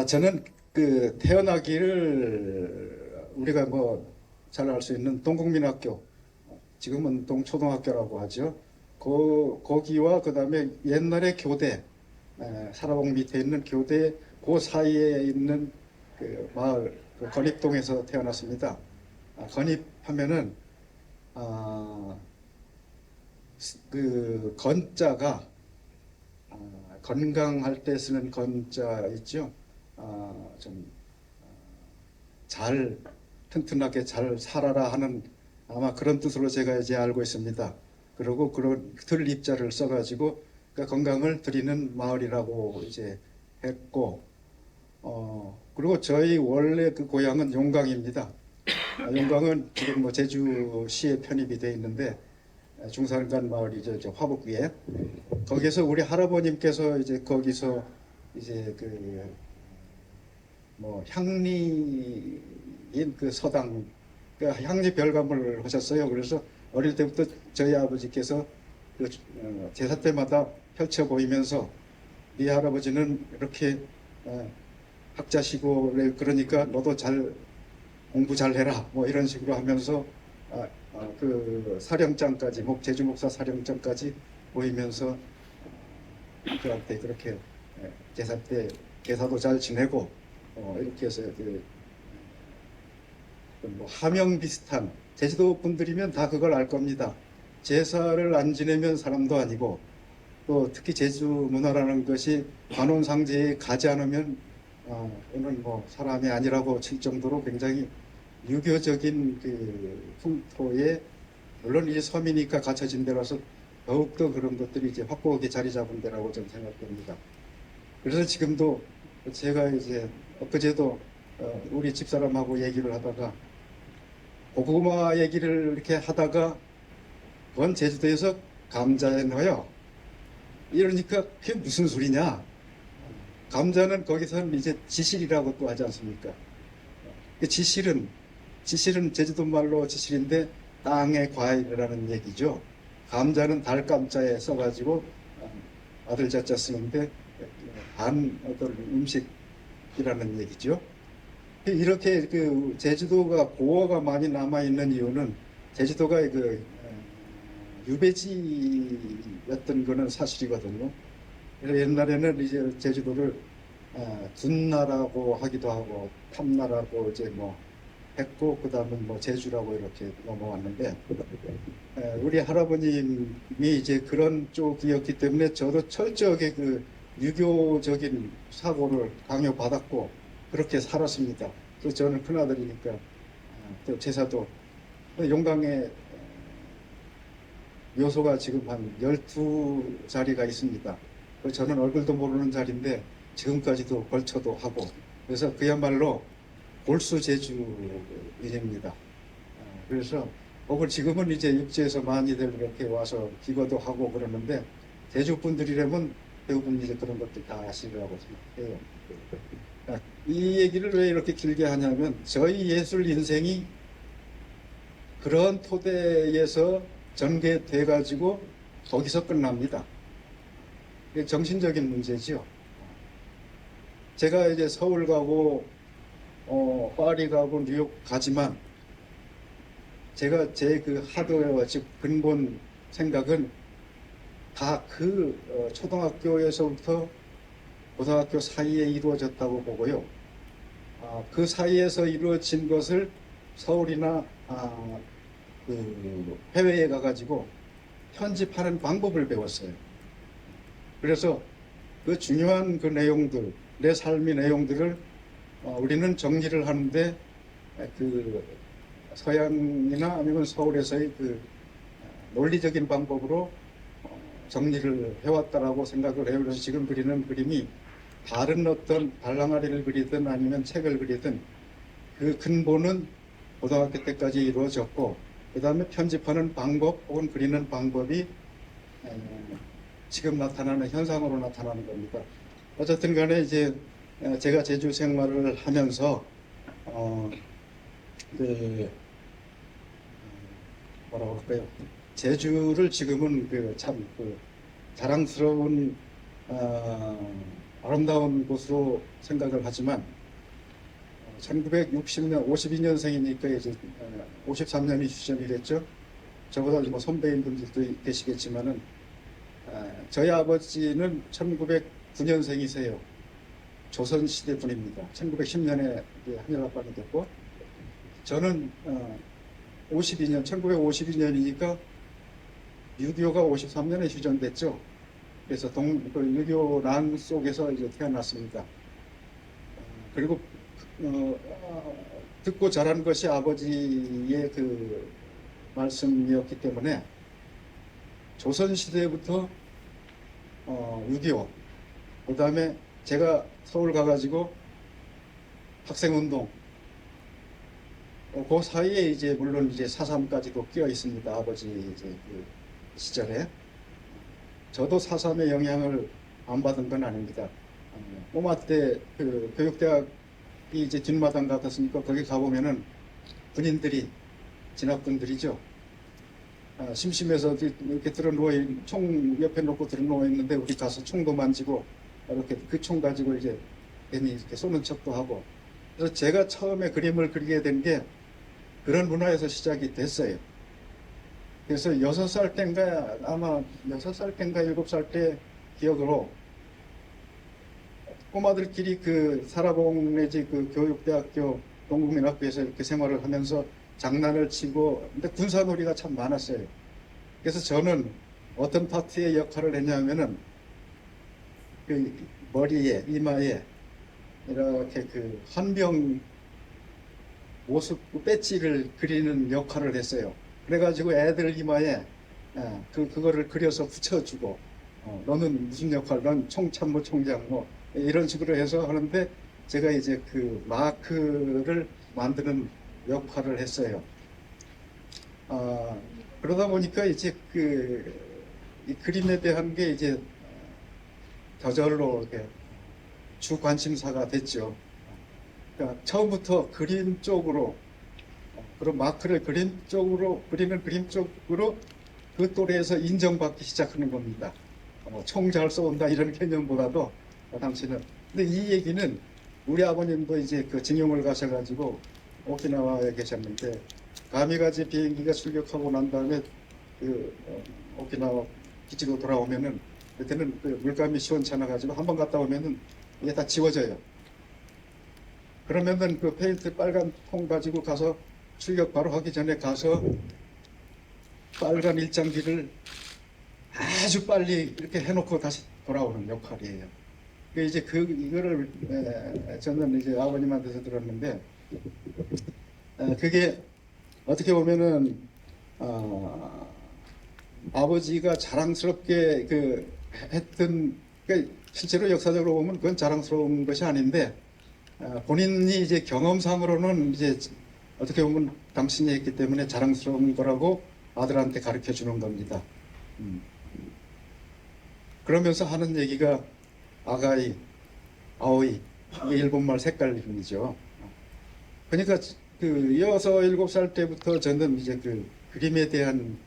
저는 그 태어나기를 우리가 뭐 잘 알 수 있는 동국민학교, 지금은 동초등학교라고 하죠. 거기와 그다음에 옛날에 교대, 사라봉 밑에 있는 교대 그 사이에 있는 그 마을 그 건입동에서 태어났습니다. 건입하면은 아, 그 건자가 건강할 때 쓰는 건자 있죠. 좀 잘 튼튼하게 잘 살아라 하는 아마 그런 뜻으로 제가 이제 알고 있습니다. 그리고 그런 들 입자를 써가지고 그러니까 건강을 드리는 마을이라고 이제 했고, 그리고 저희 원래 그 고향은 용강입니다. 용강은 지금 뭐 제주시에 편입이 돼 있는데 중산간 마을이죠, 저 화북위에. 거기서 우리 할아버님께서 이제 거기서 이제 그 뭐 향리인 그 서당, 그 향리 별감을 하셨어요. 그래서 어릴 때부터 저희 아버지께서 그 제사 때마다 펼쳐 보이면서 네 할아버지는 이렇게 학자시고 그러니까 너도 잘 공부 잘 해라 뭐 이런 식으로 하면서 그 사령장까지 제주 목사 사령장까지 보이면서 그한테 그렇게 제사 때 제사도 잘 지내고 이렇게 해서 뭐 하명 비슷한 제주도 분들이면 다 그걸 알 겁니다. 제사를 안 지내면 사람도 아니고 또 특히 제주 문화라는 것이 관혼상제에 가지 않으면 오늘 뭐 사람이 아니라고 칠 정도로 굉장히 유교적인 그 풍토에 물론 이제 섬이니까 갖춰진 데라서 더욱더 그런 것들이 이제 확고하게 자리 잡은 데라고 저는 생각됩니다. 그래서 지금도 제가 이제 엊그제도 우리 집사람하고 얘기를 하다가 고구마 얘기를 이렇게 하다가 그건 제주도에서 감자에 넣어요. 이러니까 그게 무슨 소리냐. 감자는 거기서는 이제 지실이라고 또 하지 않습니까? 그 지실은 제주도 말로 지실인데 땅의 과일이라는 얘기죠. 감자는 달감자에 써가지고 아들 자자 쓰는데 반 어떤 음식이라는 얘기죠. 이렇게 그 제주도가 고어가 많이 남아 있는 이유는 제주도가 그 유배지였던 거는 사실이거든요. 그래서 옛날에는 이제 제주도를 군나라고 하기도 하고 탐나라고 이제 뭐 했고 그다음에 뭐 제주라고 이렇게 넘어왔는데 우리 할아버님이 이제 그런 쪽이었기 때문에 저도 철저하게 그 유교적인 사고를 강요받았고 그렇게 살았습니다. 그래서 저는 큰아들이니까 또 제사도 용강에 묘소가 지금 한 12자리가 있습니다. 저는 얼굴도 모르는 자리인데 지금까지도 걸쳐도 하고 그래서 그야말로 골수 제주인입니다. 그래서 혹은 지금은 이제 육지에서 많이들 이렇게 와서 기거도 하고 그러는데 제주 분들이라면 대부분 이제 그런 것들 다 아시리라고 생각해요. 이 얘기를 왜 이렇게 길게 하냐면 저희 예술 인생이 그런 토대에서 전개돼 가지고 거기서 끝납니다. 이게 정신적인 문제죠. 제가 이제 서울 가고 파리 가고 뉴욕 가지만 제가 제 그 하드웨어 즉 근본 생각은 다 그 초등학교에서부터 고등학교 사이에 이루어졌다고 보고요. 그 사이에서 이루어진 것을 서울이나 그 해외에 가가지고 편집하는 방법을 배웠어요. 그래서 그 중요한 그 내용들, 내 삶의 내용들을 우리는 정리를 하는데 그 서양이나 아니면 서울에서의 그 논리적인 방법으로 정리를 해왔다라고 생각을 해요. 그래서 지금 그리는 그림이 다른 어떤 발랑아리를 그리든 아니면 책을 그리든 그 근본은 고등학교 때까지 이루어졌고 그 다음에 편집하는 방법 혹은 그리는 방법이 지금 나타나는 현상으로 나타나는 겁니다. 어쨌든 간에 이제 제가 제주 생활을 하면서 뭐라고 할까요? 제주를 지금은 참 자랑스러운 아름다운 곳으로 생각을 하지만 1960년 52년생이니까 이제 53년이 휴전이랬죠. 저보다 뭐 선배인 분들도 계시겠지만은 저희 아버지는 1909년생이세요. 조선시대 분입니다. 1910년에 한일합방이 됐고 저는 1952년이니까 6.25가 53년에 휴전됐죠. 그래서 그 6.25 난 속에서 이제 태어났습니다. 그리고 듣고 자란 것이 아버지의 그 말씀이었기 때문에 조선시대부터 6.25, 그 다음에 제가 서울 가가지고 학생운동, 그 사이에 이제 물론 이제 4.3까지도 끼어 있습니다. 아버지 이제 그 시절에. 저도 4.3의 영향을 안 받은 건 아닙니다. 꼬마 때 그 교육대학이 이제 뒷마당 같았으니까 거기 가보면은 군인들이, 진학군들이죠. 심심해서 이렇게 총 옆에 놓고 들어누워 있는데 우리 가서 총도 만지고 이렇게 그 총 가지고 이제 괜히 이렇게 쏘는 척도 하고. 그래서 제가 처음에 그림을 그리게 된 게 그런 문화에서 시작이 됐어요. 그래서 6살 땐가, 아마 6살 땐가 7살 때 기억으로 꼬마들끼리 그 사라봉 내지 그 교육대학교 동국민학교에서 이렇게 생활을 하면서 장난을 치고, 근데 군사놀이가 참 많았어요. 그래서 저는 어떤 파트의 역할을 했냐면은 그 머리에, 이마에 이렇게 그 헌병 모습 배지를 그리는 역할을 했어요. 그래가지고 애들 이마에 그거를 그려서 붙여주고, 너는 무슨 역할, 넌 총참모 총장 뭐 이런 식으로 해서 하는데 제가 이제 그 마크를 만드는 역할을 했어요. 그러다 보니까 이제 이 그림에 대한 게 이제 저절로 이렇게 주 관심사가 됐죠. 그러니까 처음부터 그림 쪽으로, 그런 마크를 그림 쪽으로, 그리는 그림 쪽으로 그 또래에서 인정받기 시작하는 겁니다. 총 잘 쏜다 이런 개념보다도 당시는. 근데 이 얘기는 우리 아버님도 이제 그 징용을 가셔가지고 오키나와에 계셨는데, 가미가제 비행기가 출격하고 난 다음에 그 오키나와 기지로 돌아오면은 그때는 그 물감이 시원찮아가지고 한번 갔다 오면은 이게 다 지워져요. 그러면은 그 페인트 빨간 통 가지고 가서 출격 바로 하기 전에 가서 빨간 일장기를 아주 빨리 이렇게 해놓고 다시 돌아오는 역할이에요. 이제 이거를 저는 이제 아버님한테서 들었는데, 그게 어떻게 보면은 아버지가 자랑스럽게 했던, 실제로 역사적으로 보면 그건 자랑스러운 것이 아닌데, 본인이 이제 경험상으로는 이제 어떻게 보면 당신이 했기 때문에 자랑스러운 거라고 아들한테 가르쳐 주는 겁니다. 그러면서 하는 얘기가 아가이, 아오이, 이게 일본말 색깔 이름이죠. 그러니까 그 6, 7살 때부터 저는 이제 그 그림에 대한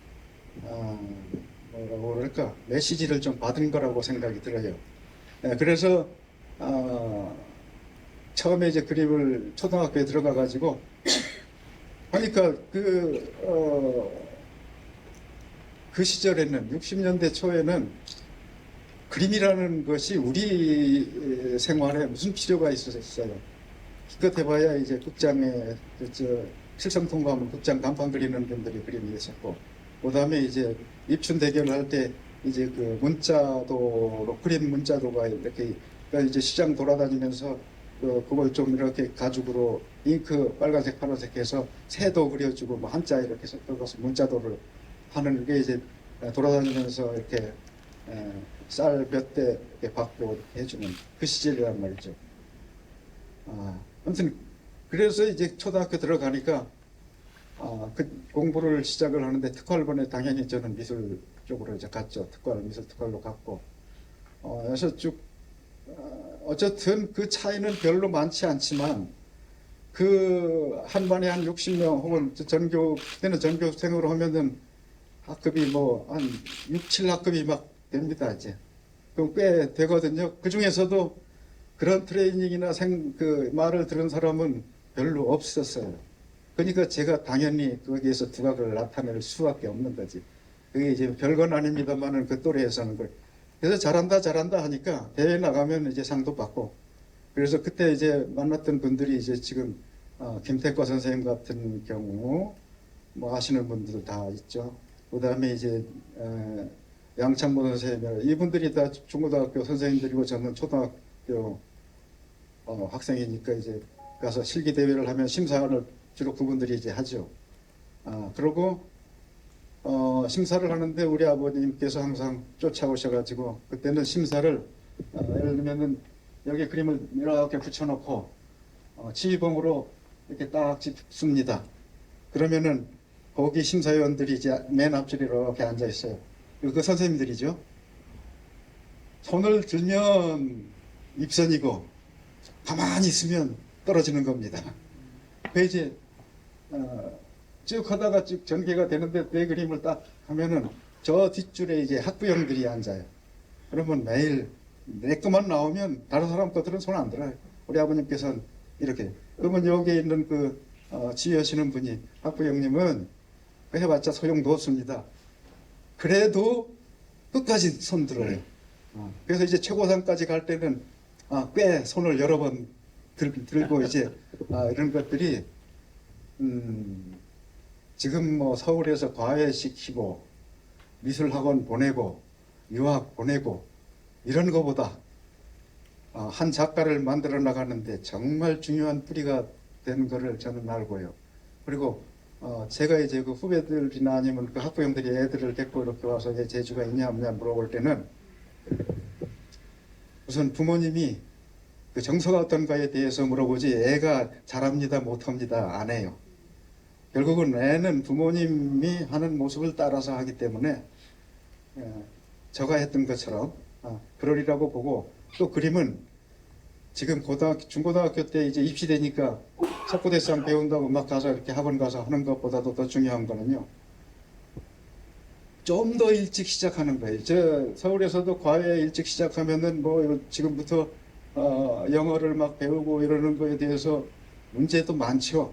뭐라고 그럴까, 메시지를 좀 받은 거라고 생각이 들어요. 그래서 처음에 이제 그림을 초등학교에 들어가 가지고 하니까 그 시절에는 60년대 초에는 그림이라는 것이 우리 생활에 무슨 필요가 있었어요. 기껏 해봐야 이제 극장에 칠성 통과하면 극장 간판 그리는 분들이 그림이 있었고, 그다음에 이제 입춘 대결을 할 때 이제 그 문자도로, 그림 문자도가 이렇게, 그러니까 이제 시장 돌아다니면서 그걸 좀 이렇게 가죽으로 잉크 빨간색 파란색 해서 새도 그려주고 뭐 한자 이렇게 섞어서 문자도를 하는 게 이제 돌아다니면서 이렇게 쌀 몇 대 이렇게 받고 이렇게 해주는 그 시절이란 말이죠. 아무튼 그래서 이제 초등학교 들어가니까 그 공부를 시작을 하는데, 특활반에 당연히 저는 미술 쪽으로 이제 갔죠. 미술 특활로 갔고, 그래서 쭉 어쨌든 그 차이는 별로 많지 않지만, 그 한 반에 한 60명 혹은 그때는 전교생으로 하면은 학급이 뭐 한 6, 7학급이 막 됩니다. 이제 그럼 꽤 되거든요. 그 중에서도 그런 트레이닝이나 그 말을 들은 사람은 별로 없었어요. 그러니까 제가 당연히 거기에서 두각을 나타낼 수밖에 없는 거지. 그게 이제 별건 아닙니다만은 그 또래에서는 그래. 그래서 잘한다 잘한다 하니까 대회 나가면 이제 상도 받고. 그래서 그때 이제 만났던 분들이 이제 지금 김태과 선생님 같은 경우 뭐 아시는 분들 다 있죠. 그다음에 이제 양창모 선생님, 이분들이 다 중고등학교 선생님들이고 저는 초등학교 학생이니까 이제 가서 실기 대회를 하면 심사를 주로 그분들이 이제 하죠. 그러고 심사를 하는데 우리 아버님께서 항상 쫓아오셔가지고 그때는 심사를 예를 들면은 여기 그림을 이렇게 붙여놓고 지휘봉으로 이렇게 딱 짚습니다. 그러면은 거기 심사위원들이 이제 맨 앞줄에 이렇게 앉아 있어요. 그 선생님들이죠. 손을 들면 입선이고 가만히 있으면 떨어지는 겁니다. 그 이제 쭉 하다가 쭉 전개가 되는데 내 그림을 딱 하면은 저 뒷줄에 이제 학부형들이 앉아요. 그러면 매일 내 것만 나오면 다른 사람 것들은 손 안 들어요. 우리 아버님께서는 이렇게. 그러면 여기에 있는 그 지휘하시는 분이 학부형님은 해봤자 소용도 없습니다. 그래도 끝까지 손 들어요. 그래서 이제 최고상까지 갈 때는 꽤 손을 여러 번 들고 이제 이런 것들이 지금 뭐 서울에서 과외시키고 미술학원 보내고 유학 보내고 이런 거보다 한 작가를 만들어 나가는데 정말 중요한 뿌리가 된 거를 저는 알고요. 그리고 제가 이제 그 후배들이나 아니면 그 학부형들이 애들을 데리고 이렇게 와서 재주가 있냐 없냐 물어볼 때는 우선 부모님이 그 정서가 어떤가에 대해서 물어보지 애가 잘합니다 못합니다 안 해요. 결국은 애는 부모님이 하는 모습을 따라서 하기 때문에 저가 했던 것처럼 그러리라고 보고, 또 그림은 지금 중고등학교 때 이제 입시되니까 석고대상 배운다고 막 가서 이렇게 학원 가서 하는 것보다도 더 중요한 거는요, 좀 더 일찍 시작하는 거예요. 저 서울에서도 과외 일찍 시작하면은 뭐 지금부터 영어를 막 배우고 이러는 거에 대해서 문제도 많죠.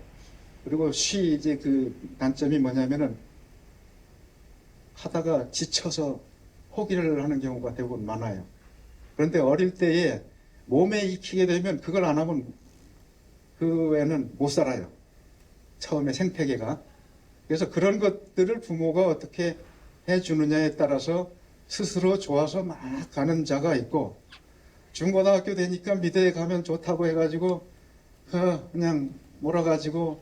그리고 이제 그 단점이 뭐냐면은 하다가 지쳐서 포기를 하는 경우가 대부분 많아요. 그런데 어릴 때에 몸에 익히게 되면 그걸 안 하면 그 애는 못 살아요. 처음에 생태계가. 그래서 그런 것들을 부모가 어떻게 해주느냐에 따라서 스스로 좋아서 막 가는 자가 있고, 중고등학교 되니까 미대에 가면 좋다고 해가지고 그냥 몰아가지고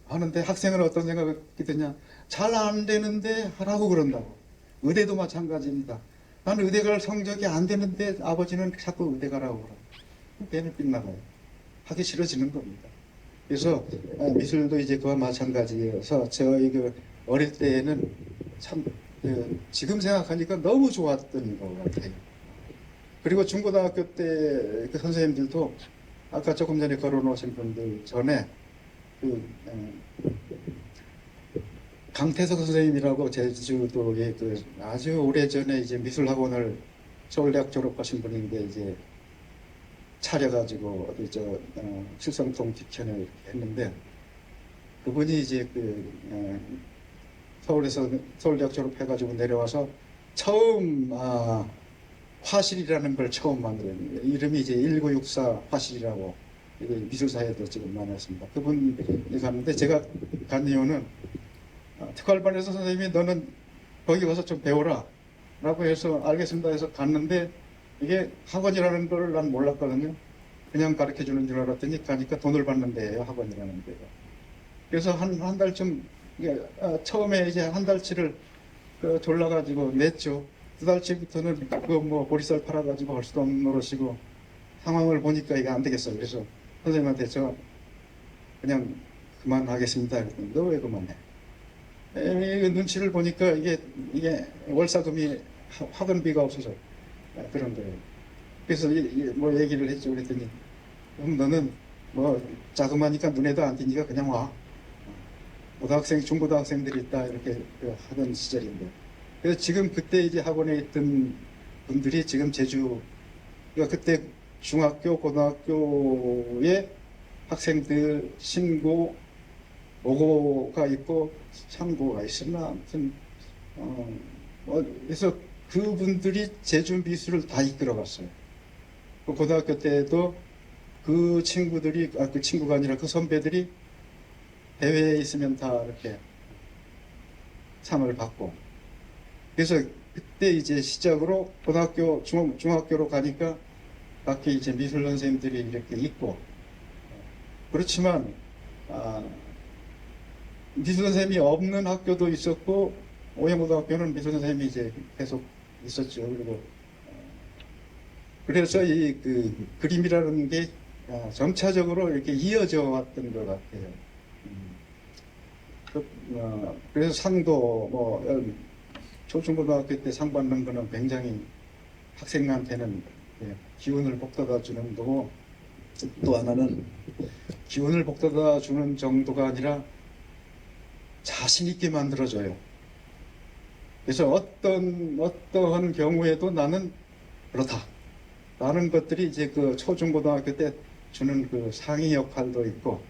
하는데, 학생은 어떤 생각이 드냐, 잘 안 되는데 하라고 그런다고. 의대도 마찬가지입니다. 나는 의대 갈 성적이 안 되는데 아버지는 자꾸 의대 가라고 그러고 배는 빗나가요. 하기 싫어지는 겁니다. 그래서 미술도 이제 그와 마찬가지여서 저희 그 어릴 때에는 참 지금 생각하니까 너무 좋았던 것 같아요. 그리고 중고등학교 때 그 선생님들도 아까 조금 전에 걸어놓으신 분들 전에 강태석 선생님이라고 제주도에 아주 오래전에 이제 미술학원을 서울대학 졸업하신 분인데 이제 차려가지고 어디 칠성동 뒤편에 이렇게 했는데, 그분이 이제 서울에서 서울대학 졸업해가지고 내려와서 처음 화실이라는 걸 처음 만들었는데, 이름이 이제 1964 화실이라고 미술사에도 지금 나눴습니다. 그분이 갔는데 제가 간 이유는 특활반에서 선생님이 너는 거기 가서 좀 배워라 라고 해서 알겠습니다 해서 갔는데, 이게 학원이라는 걸 난 몰랐거든요. 그냥 가르쳐 주는 줄 알았더니 가니까 돈을 받는 데예요, 학원이라는 데가. 그래서 한 달쯤 처음에 이제 한 달치를 졸라가지고 냈죠. 두 달치부터는 뭐 보리쌀 팔아가지고 할 수도 없는 노릇이고, 상황을 보니까 이게 안 되겠어요. 그래서 선생님한테 저 그냥 그만하겠습니다. 너 왜 그만해? 눈치를 보니까 이게 월사금이 학원비가 없어서 그런 거예요. 그래서 뭐 얘기를 했죠. 그랬더니 그럼 너는 뭐 자그마니까 눈에도 안 띄니까 그냥 와. 중고등학생들이 있다 이렇게 하던 시절인데. 그래서 지금 그때 이제 학원에 있던 분들이 지금 제주, 그러니까 그때 중학교, 고등학교에 학생들 신고, 오고가 있고 상고가 있었나 아무튼 그래서 그분들이 제주 미술을 다 이끌어갔어요. 그 고등학교 때도 그 친구들이 그 친구가 아니라 그 선배들이 대회에 있으면 다 이렇게 상을 받고 그래서 그때 이제 시작으로 고등학교 중학교로 가니까 밖에 이제 미술 선생님들이 이렇게 있고 그렇지만 미술 선생님이 없는 학교도 있었고 오행고등학교는 미술 선생님이 이제 계속 있었죠. 그리고 그래서 이 그 그림이라는 게 점차적으로 이렇게 이어져 왔던 것 같아요. 그래서 상도 뭐 초중고등학교 때 상 받는 거는 굉장히 학생한테는 기운을 북돋아 주는 거고 또 하나는 기운을 북돋아 주는 정도가 아니라 자신 있게 만들어줘요. 그래서 어떠한 경우에도 나는 그렇다. 라는 것들이 이제 그 초중고등학교 때 주는 그 상위 역할도 있고,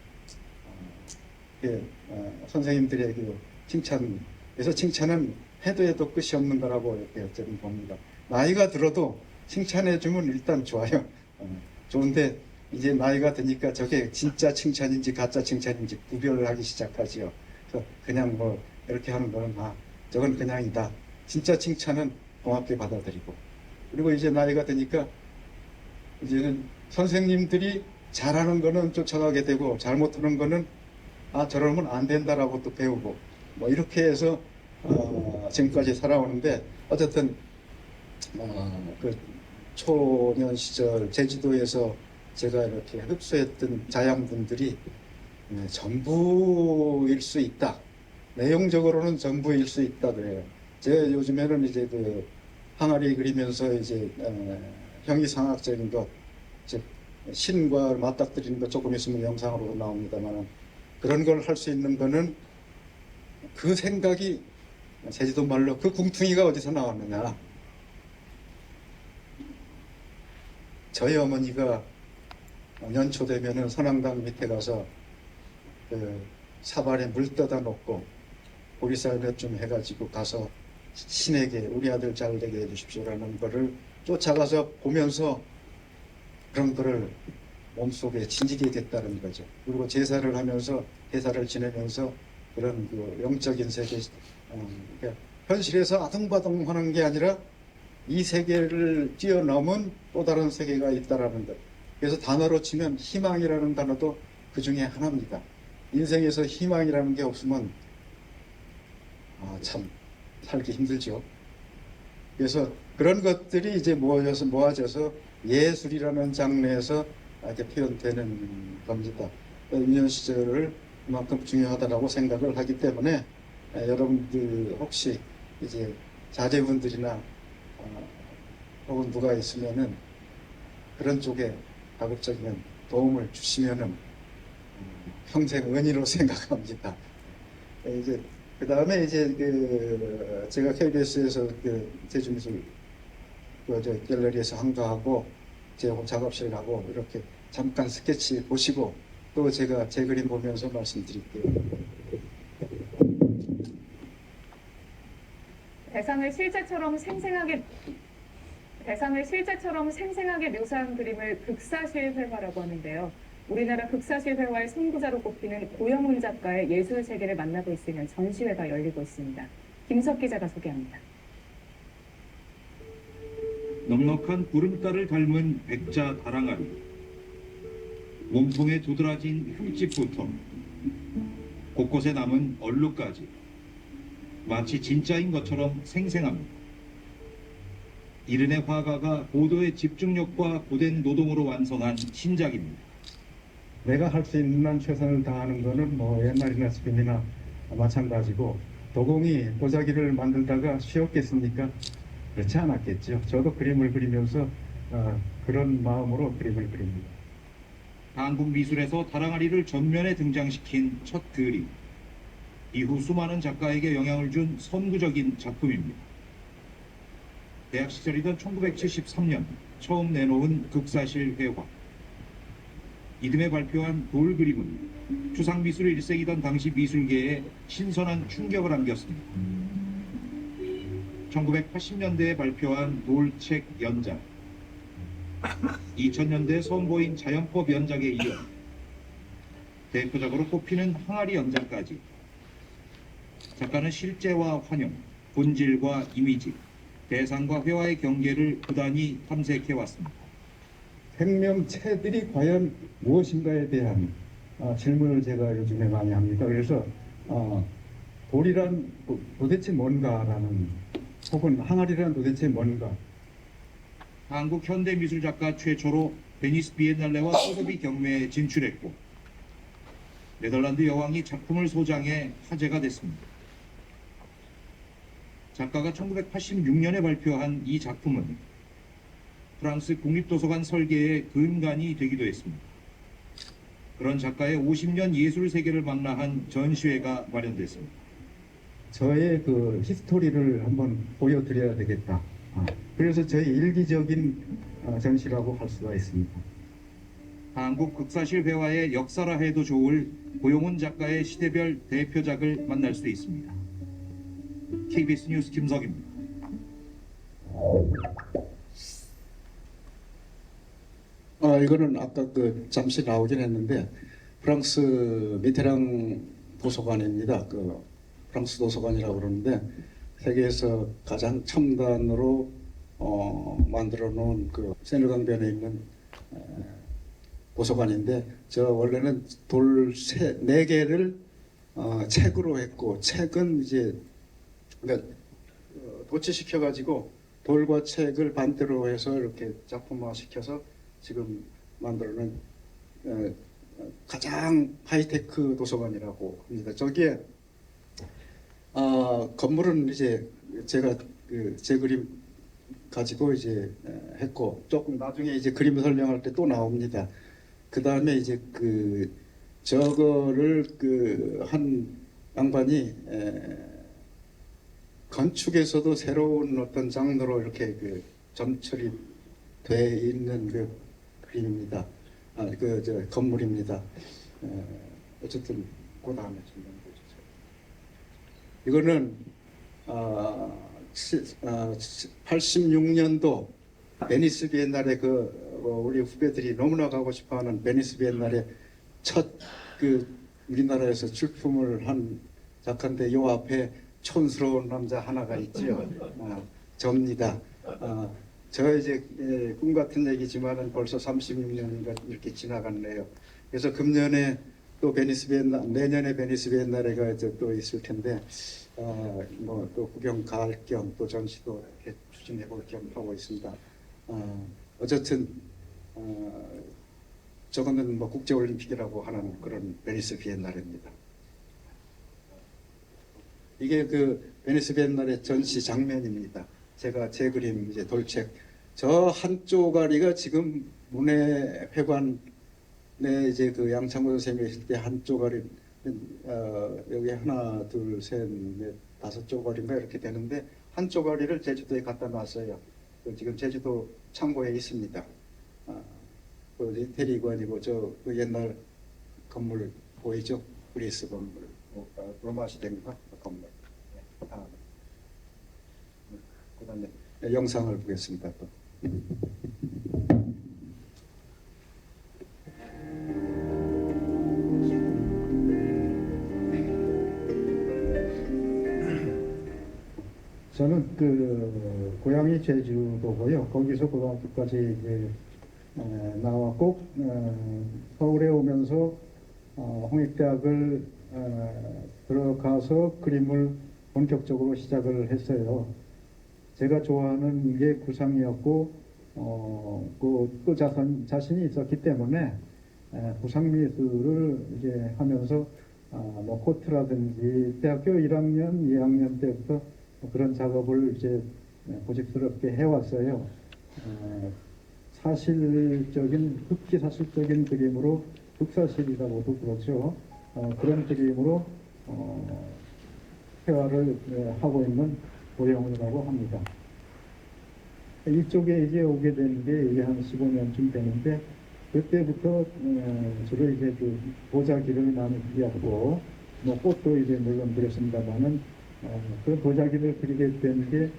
선생님들의 그 칭찬, 그래서 칭찬은 해도 끝이 없는 거라고 이렇게 저는 봅니다. 나이가 들어도 칭찬해주면 일단 좋아요. 좋은데 이제 나이가 드니까 저게 진짜 칭찬인지 가짜 칭찬인지 구별을 하기 시작하지요. 그래서 그냥 뭐 이렇게 하는 거는 저건 그냥이다. 진짜 칭찬은 고맙게 받아들이고 그리고 이제 나이가 드니까 이제는 선생님들이 잘하는 거는 쫓아가게 되고 잘못하는 거는 저러면 안 된다라고 또 배우고 뭐 이렇게 해서 지금까지 살아오는데 어쨌든 그 초년 시절 제주도에서 제가 이렇게 흡수했던 자양분들이 전부일 수 있다. 내용적으로는 전부일 수 있다 그래요. 제가 요즘에는 이제 그 항아리 그리면서 이제 형이상학적인 것, 즉 신과 맞닥뜨리는 것 조금 있으면 영상으로 나옵니다만 그런 걸 할 수 있는 거는 그 생각이 제주도 말로 그 궁퉁이가 어디서 나왔느냐. 저희 어머니가 연초 되면은 선앙당 밑에 가서 그 사발에 물 떠다 놓고 보리쌀 몇 좀 해가지고 가서 신에게 우리 아들 잘 되게 해주십시오라는 거를 쫓아가서 보면서 그런 거를 몸속에 진지게 됐다는 거죠. 그리고 제사를 하면서 대사를 지내면서 그런 그 영적인 세계, 그러니까 현실에서 아둥바둥하는 게 아니라 이 세계를 뛰어넘은 또 다른 세계가 있다라는 것. 그래서 단어로 치면 희망이라는 단어도 그 중에 하나입니다. 인생에서 희망이라는 게 없으면 참 살기 힘들죠. 그래서 그런 것들이 이제 모아져서 예술이라는 장르에서 이렇게 표현되는 겁니다. 유년 시절을 그만큼 중요하다고 생각을 하기 때문에 여러분들 혹시 이제 자제분들이나 혹은 누가 있으면은 그런 쪽에 가급적이면 도움을 주시면은 평생 은희로 생각합니다. 이제 그 다음에 이제 제가 KBS에서 제주미술 갤러리에서 한가하고 제 작업실 가고 이렇게 잠깐 스케치 보시고 또 제가 제 그림 보면서 말씀드릴게요. 대상을 실제처럼 생생하게 묘사한 그림을 극사실 회화라고 하는데요. 우리나라 극사실 회화의 선구자로 꼽히는 고영훈 작가의 예술 세계를 만나고 있으면 전시회가 열리고 있습니다. 김석 기자가 소개합니다. 넉넉한 구름달을 닮은 백자 다랑아리, 몸통에 도드라진 흠집부터 곳곳에 남은 얼룩까지 마치 진짜인 것처럼 생생합니다. 이른의 화가가 고도의 집중력과 고된 노동으로 완성한 신작입니다. 내가 할 수 있는 한 최선을 다하는 거는 뭐 옛날이나 지금이나 마찬가지고 도공이 도자기를 만들다가 쉬웠겠습니까? 그렇지 않았겠죠. 저도 그림을 그리면서 그런 마음으로 그림을 그립니다. 한국 미술에서 다랑아리를 전면에 등장시킨 첫 그림. 이후 수많은 작가에게 영향을 준 선구적인 작품입니다. 대학 시절이던 1973년 처음 내놓은 극사실 회화. 이듬해 발표한 돌 그림은 추상미술 일색이던 당시 미술계에 신선한 충격을 안겼습니다. 1980년대에 발표한 돌책 연작, 2000년대에 선보인 자연법 연작에 이어 대표작으로 꼽히는 항아리 연작까지 작가는 실제와 환영, 본질과 이미지, 대상과 회화의 경계를 부단히 탐색해왔습니다. 생명체들이 과연 무엇인가에 대한 질문을 제가 요즘에 많이 합니다. 그래서 돌이란 도대체 뭔가라는, 혹은 항아리란 도대체 뭔가. 한국 현대미술작가 최초로 베니스 비엔날레와 소더비 경매에 진출했고 네덜란드 여왕이 작품을 소장해 화제가 됐습니다. 작가가 1986년에 발표한 이 작품은 프랑스 국립도서관 설계의 근간이 되기도 했습니다. 그런 작가의 50년 예술 세계를 망라한 전시회가 마련됐습니다. 저의 그 히스토리를 한번 보여드려야 되겠다. 그래서 저의 일기적인 전시라고 할 수가 있습니다. 한국 극사실 회화의 역사라 해도 좋을 고용훈 작가의 시대별 대표작을 만날 수 있습니다. KBS 뉴스 김석입니다. 이거는 아까 잠시 나오긴 했는데 프랑스 미테랑 도서관입니다. 프랑스 도서관이라고 그러는데 세계에서 가장 첨단으로 만들어 놓은 세느강변에 있는 도서관인데, 저 원래는 돌 4개를 책으로 했고, 책은 이제 그러니까 도치시켜 가지고 돌과 책을 반대로 해서 이렇게 작품화 시켜서 지금 만들어낸 가장 하이테크 도서관이라고 합니다. 저기에 건물은 이제 제가 제 그림 가지고 이제 했고, 조금 나중에 이제 그림 설명할 때 또 나옵니다. 그 다음에 이제 저거를 한 양반이 건축에서도 새로운 어떤 장르로 이렇게 점철이 돼 있는 그림입니다. 건물입니다. 어쨌든 그 다음에 좀 보여주세요. 이거는 86년도 베니스 비엔날에 우리 후배들이 너무나 가고 싶어하는 베니스 비엔날에 첫 우리나라에서 출품을 한 작가인데, 요 앞에 촌스러운 남자 하나가 있지요. 접니다. 저 이제 꿈 같은 얘기지만은 벌써 36년인가 이렇게 지나갔네요. 그래서 금년에 또 내년에 베니스 비엔날레가 이제 또 있을 텐데, 또 구경 갈 겸 또 전시도 이렇게 추진해 볼 겸 하고 있습니다. 어쨌든 저거는 국제올림픽이라고 하는 그런 베니스 비엔날레입니다. 이게 베니스 비엔날레 전시 장면입니다. 제 그림 이제 돌책. 저 한쪽아리가 지금 문해회관에 이제 양창구 선생님이 있을 때 한쪽아리, 여기 하나, 둘, 셋, 넷, 5쪽아리인가 이렇게 되는데, 한쪽아리를 제주도에 갖다 놨어요. 지금 제주도 창고에 있습니다. 이태리관이고 옛날 건물 보이죠? 그리스 건물, 로마 시대인가 건물. 그다음에 영상을 보겠습니다. 또. 저는 고향이 제주도고요. 거기서 고등학교까지 이제 나왔고, 서울에 오면서 홍익대학을 들어가서 그림을 본격적으로 시작을 했어요. 제가 좋아하는 게 구상이었고, 또 자신이 있었기 때문에 구상미술을 이제 하면서 코트라든지 대학교 1학년, 2학년 때부터 그런 작업을 이제 고집스럽게 해왔어요. 흑기 사실적인 그림으로, 극사실이라고도 그렇죠. 그런 그림으로 회화를 하고 있는 고영훈이라고 합니다. 이쪽에 이제 오게 되는 게 이제 한 15년쯤 되는데 그때부터 주로 이제 그 도자기를 많이 그렸고 뭐 꽃도 이제 물론 그렸습니다만은 그 도자기를 그리게 된 게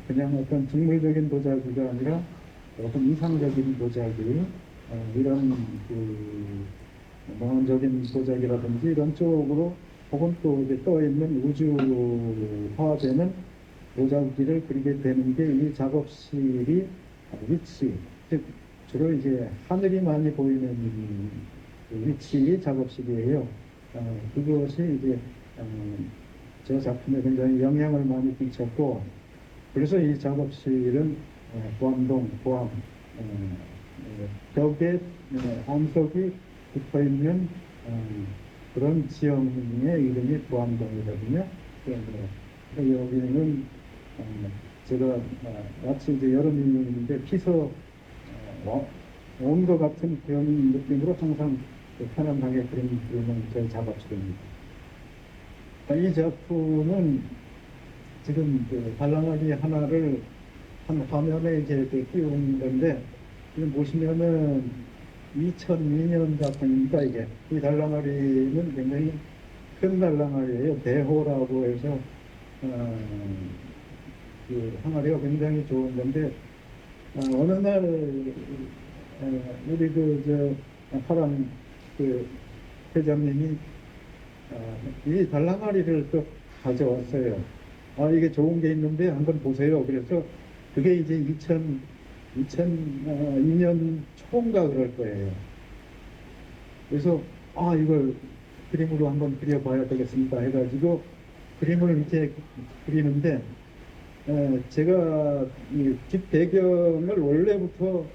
그냥 어떤 직물적인 도자기가 아니라 조금 이상적인 도자기 이런 그 몽환적인 도자기라든지 이런 쪽으로 혹은 또 이제 떠 있는 우주화되는 도자기를 그리게 되는 게 이 작업실이 위치, 즉 주로 이제 하늘이 많이 보이는 그 위치 작업실이에요. 그것이 이제 저 작품에 굉장히 영향을 많이 끼쳤고, 그래서 이 작업실은 보암동, 보암 벽에 암석이 붙어 있는 그런 지형의 이름이 보암동이거든요. 그래서 여기는 제가 마치 이제 여름인데 피서 온 것 같은 그런 느낌으로 항상 편안하게 그리는 제 작업실입니다. 이 작품은 지금 그 발랑아리 하나를 한 화면에 이제 띄운 건데, 지금 보시면은 2002년 작품입니다. 이게 이 달랑아리는 굉장히 큰 달랑아리예요. 대호라고 해서 그 항아리가 굉장히 좋은 건데 어느 날 우리 파랑 그 회장님이 이 달랑아리를 또 가져왔어요. 이게 좋은 게 있는데 한번 보세요. 그래서 그게 이제 2002년 초인가 그럴 거예요. 그래서 이걸 그림으로 한번 그려봐야 되겠습니다 해가지고 그림을 이렇게 그리는데 제가 이 뒷 배경을 원래부터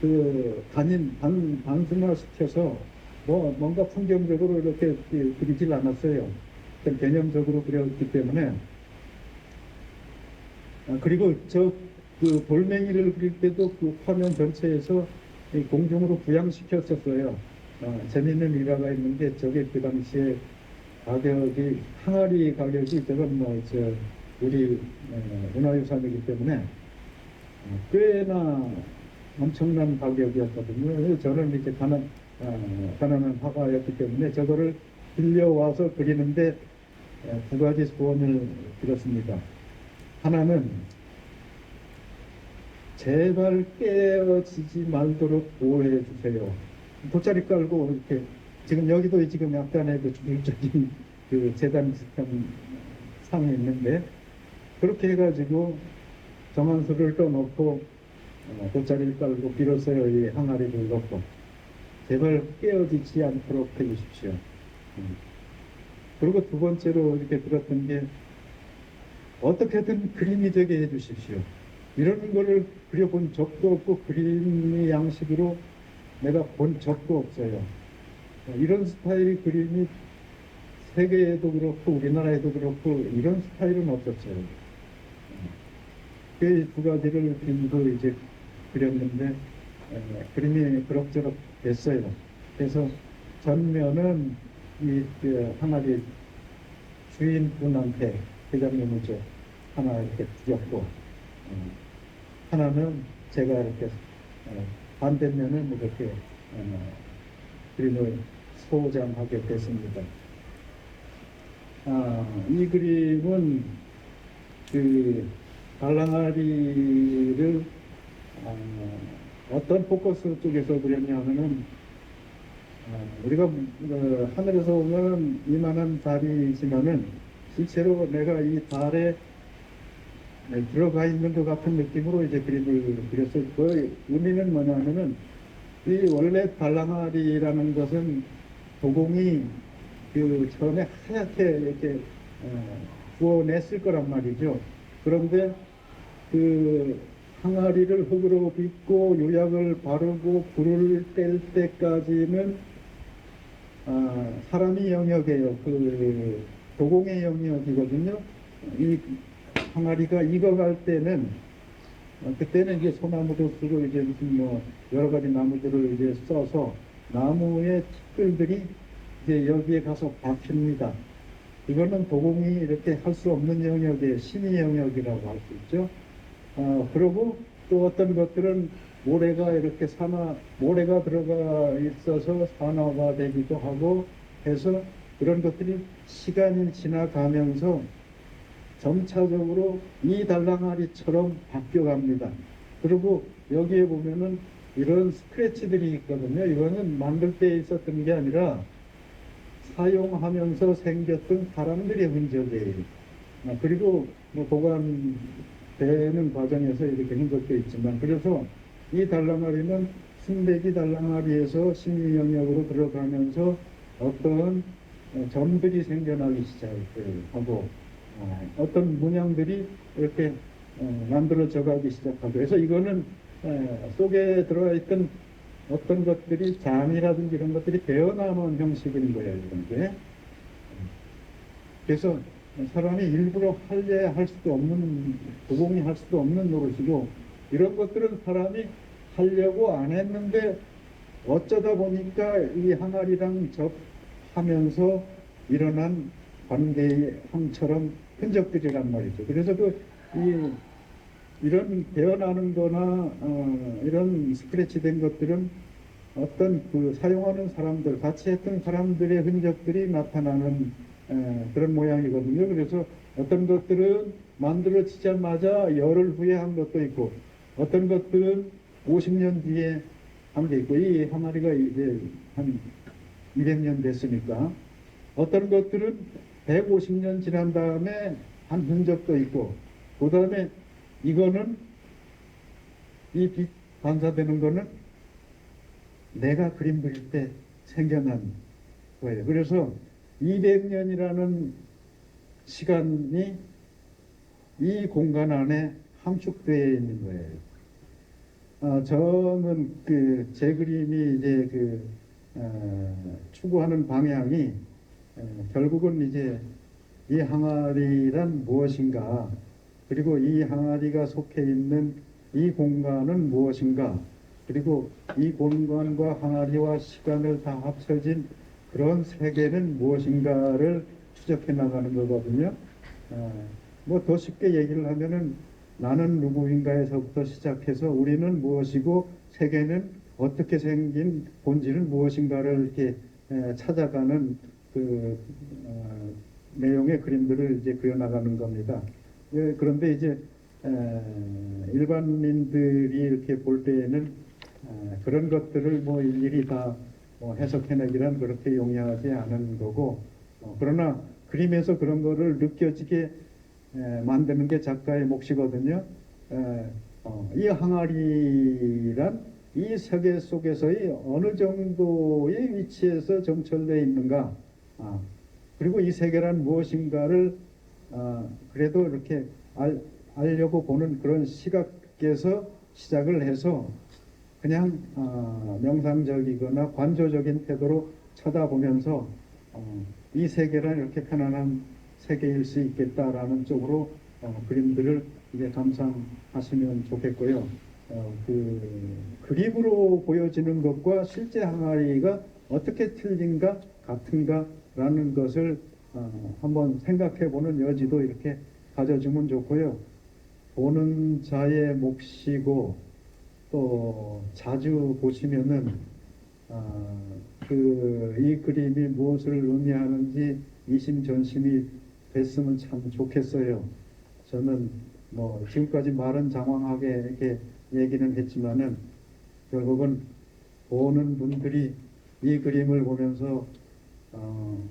그 단순화 시켜서 뭔가 풍경적으로 이렇게 그리질 않았어요. 개념적으로 그렸기 때문에. 그리고 그 돌멩이를 그릴 때도 그 화면 전체에서 공중으로 부양시켰었어요. 재밌는 일화가 있는데 저게 그 당시에 가격이 항아리 가격이 저건 우리 문화유산이기 때문에 꽤나 엄청난 가격이었거든요. 저는 이렇게 가난한 화가였기 때문에 저거를 빌려와서 그리는데 두 가지 소원을 드렸습니다. 하나는 제발 깨어지지 말도록 보호해 주세요. 돗자리 깔고 이렇게 지금 여기도 지금 약간의 그 중립적인 그 재단 비슷한 상이 있는데 그렇게 해가지고 정한수를 떠놓고 돗자리를 깔고 빌었어요. 이 항아리를 넣고 제발 깨어지지 않도록 해주십시오. 그리고 두 번째로 이렇게 들었던 게 어떻게든 그림이 되게 해주십시오. 이런 거를 그려본 적도 없고 그림의 양식으로 내가 본 적도 없어요. 이런 스타일의 그림이 세계에도 그렇고 우리나라에도 그렇고 이런 스타일은 없었어요. 그 두 가지를 그림으로 이제 그렸는데 그림이 그럭저럭 됐어요. 그래서 전면은 그 항아리 주인분한테 회장님을 하나 이렇게 드렸고 하나는 제가 이렇게 반대면은 이렇게 그림을 소장하게 됐습니다. 이 그림은 그 달랑아리를 어떤 포커스 쪽에서 그렸냐면은 우리가 하늘에서 보면 이만한 달이지만은 실제로 내가 이 달에 들어가 있는 것 같은 느낌으로 이제 그림을 그렸을 그 의미는 뭐냐면은 이 원래 달랑아리라는 것은 도공이 그 처음에 하얗게 이렇게 구워냈을 거란 말이죠. 그런데 그 항아리를 흙으로 빚고 요약을 바르고 불을 뗄 때까지는 사람이 영역이에요. 그 도공의 영역이거든요. 이 항아리가 익어갈 때는 그때는 이제 소나무도 쓰고 이제 무슨 여러 가지 나무들을 이제 써서 나무의 티끌들이 이제 여기에 가서 박힙니다. 이거는 도공이 이렇게 할 수 없는 영역이에요. 신의 영역이라고 할 수 있죠. 그리고 또 어떤 것들은 모래가 이렇게 모래가 들어가 있어서 산화가 되기도 하고 해서 그런 것들이 시간이 지나가면서 점차적으로 이 달랑아리처럼 바뀌어갑니다. 그리고 여기에 보면은 이런 스크래치들이 있거든요. 이거는 만들 때 있었던 게 아니라 사용하면서 생겼던 사람들의 흔적이에요. 그리고 뭐 보관되는 과정에서 이렇게 흔적도 있지만, 그래서 이 달랑아리는 순대기 달랑아리에서 심리 영역으로 들어가면서 어떤 점들이 생겨나기 시작하고 어떤 문양들이 이렇게 만들어져 가기 시작하고, 그래서 이거는 속에 들어가 있던 어떤 것들이 잠이라든지 이런 것들이 배어나는 형식인 거예요, 이런 게. 그래서 사람이 일부러 할 수도 없는, 도공이 할 수도 없는 노릇이고, 이런 것들은 사람이 하려고 안 했는데 어쩌다 보니까 이 항아리랑 접하면서 일어난 관계의 형처럼 흔적들이란 말이죠. 그래서 이런 배어나는 거나 이런 스크래치 된 것들은 어떤 사용하는 사람들, 같이 했던 사람들의 흔적들이 나타나는 그런 모양이거든요. 그래서 어떤 것들은 만들어지자마자 열흘 후에 한 것도 있고, 어떤 것들은 50년 뒤에 한 게 있고, 이 항아리가 이제 한 200년 됐으니까, 어떤 것들은 150년 지난 다음에 한 흔적도 있고, 그 다음에 이거는 이 빛 반사되는 거는 내가 그림 그릴 때 생겨난 거예요. 그래서 200년이라는 시간이 이 공간 안에 함축되어 있는 거예요. 저는 제 그림이 이제 추구하는 방향이 결국은 이제 이 항아리란 무엇인가, 그리고 이 항아리가 속해 있는 이 공간은 무엇인가, 그리고 이 공간과 항아리와 시간을 다 합쳐진 그런 세계는 무엇인가를 추적해 나가는 거거든요. 뭐 더 쉽게 얘기를 하면은 나는 누구인가에서부터 시작해서 우리는 무엇이고 세계는 어떻게 생긴 본질은 무엇인가를 이렇게 찾아가는 내용의 그림들을 이제 그려나가는 겁니다. 그런데 이제 일반인들이 이렇게 볼 때에는 그런 것들을 뭐 일일이 다 해석해내기란 그렇게 용이하지 않은 거고, 그러나 그림에서 그런 거를 느껴지게 만드는 게 작가의 몫이거든요. 이 항아리란 이 세계 속에서의 어느 정도의 위치에서 정철되어 있는가, 그리고 이 세계란 무엇인가를 그래도 이렇게 알려고 보는 그런 시각에서 시작을 해서 그냥 명상적이거나 관조적인 태도로 쳐다보면서 이 세계란 이렇게 편안한 세계일 수 있겠다라는 쪽으로 그림들을 이제 감상하시면 좋겠고요. 그림으로 보여지는 것과 실제 항아리가 어떻게 틀린가 같은가라는 것을 한번 생각해 보는 여지도 이렇게 가져주면 좋고요. 보는 자의 몫이고, 또 자주 보시면은 이 그림이 무엇을 의미하는지 이심전심이 됐으면 참 좋겠어요. 저는 뭐 지금까지 말은 장황하게 이렇게 얘기는 했지만은 결국은 보는 분들이 이 그림을 보면서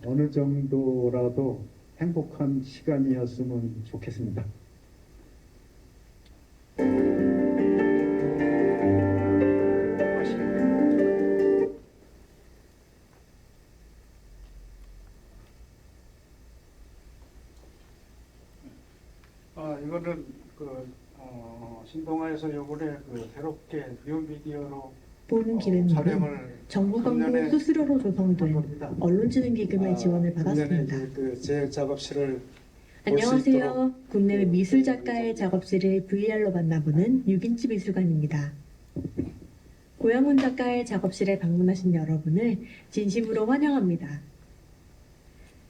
어느 정도라도 행복한 시간이었으면 좋겠습니다. 이거는 신동아에서 요번에 새롭게 뉴미디어로 보는 기능은 촬영을 정부 광고 작년에 수수료로 조성된 겁니다. 언론진흥기금의 지원을 받았습니다. 작년에 제 작업실을 안녕하세요. 국내외 그, 미술 작가의 작업실을 VR로 만나보는 6인치 미술관입니다. 고영훈 작가의 작업실에 방문하신 여러분을 진심으로 환영합니다.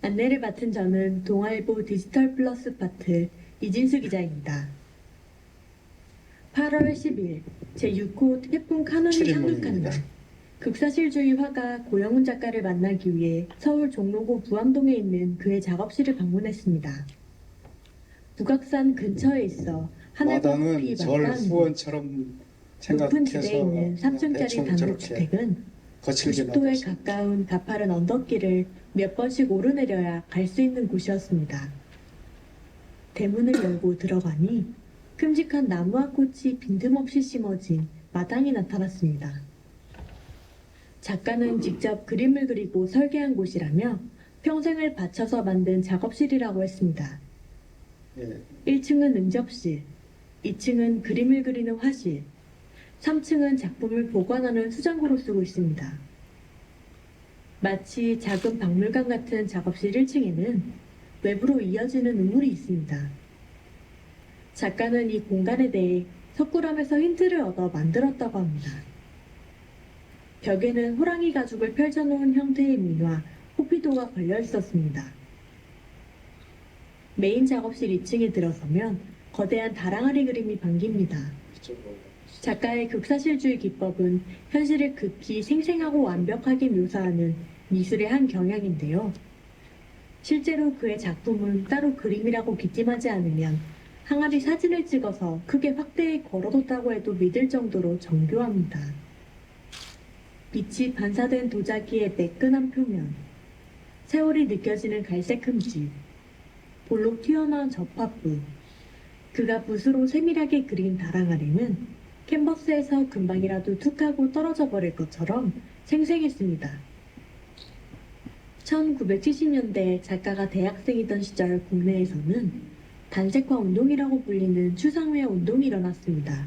안내를 맡은 저는 동아일보 디지털 플러스 파트 이진수 기자입니다. 8월 10일 제6호 태풍 카눈이 출입문입니다. 상륙한 날 극사실주의 화가 고영훈 작가를 만나기 위해 서울 종로구 부암동에 있는 그의 작업실을 방문했습니다. 북악산 근처에 있어 하늘과 숲이 마당은 절 맞닿은 후원처럼 높은 지대에 생각해서 있는 3층짜리 대충 저렇게 단독주택은 거칠게 90도에 만들었습니다. 가까운 가파른 언덕길을 몇 번씩 오르내려야 갈 수 있는 곳이었습니다. 대문을 열고 들어가니 큼직한 나무와 꽃이 빈틈없이 심어진 마당이 나타났습니다. 작가는 직접 그림을 그리고 설계한 곳이라며 평생을 바쳐서 만든 작업실이라고 했습니다. 예, 1층은 응접실, 2층은 그림을 그리는 화실, 3층은 작품을 보관하는 수장고로 쓰고 있습니다. 마치 작은 박물관 같은 작업실 1층에는 외부로 이어지는 우물이 있습니다. 작가는 이 공간에 대해 석굴암에서 힌트를 얻어 만들었다고 합니다. 벽에는 호랑이 가죽을 펼쳐놓은 형태의 민화, 호피도가 걸려 있었습니다. 메인 작업실 2층에 들어서면 거대한 다랑아리 그림이 반깁니다. 이쪽으로. 작가의 극사실주의 기법은 현실을 극히 생생하고 완벽하게 묘사하는 미술의 한 경향인데요. 실제로 그의 작품은 따로 그림이라고 기침하지 않으면 항아리 사진을 찍어서 크게 확대해 걸어뒀다고 해도 믿을 정도로 정교합니다. 빛이 반사된 도자기의 매끈한 표면, 세월이 느껴지는 갈색 흠집, 볼록 튀어나온 접합부, 그가 붓으로 세밀하게 그린 다랑아리는 캔버스에서 금방이라도 툭 하고 떨어져 버릴 것처럼 생생했습니다. 1970년대 작가가 대학생이던 시절 국내에서는 단색화 운동이라고 불리는 추상회 운동이 일어났습니다.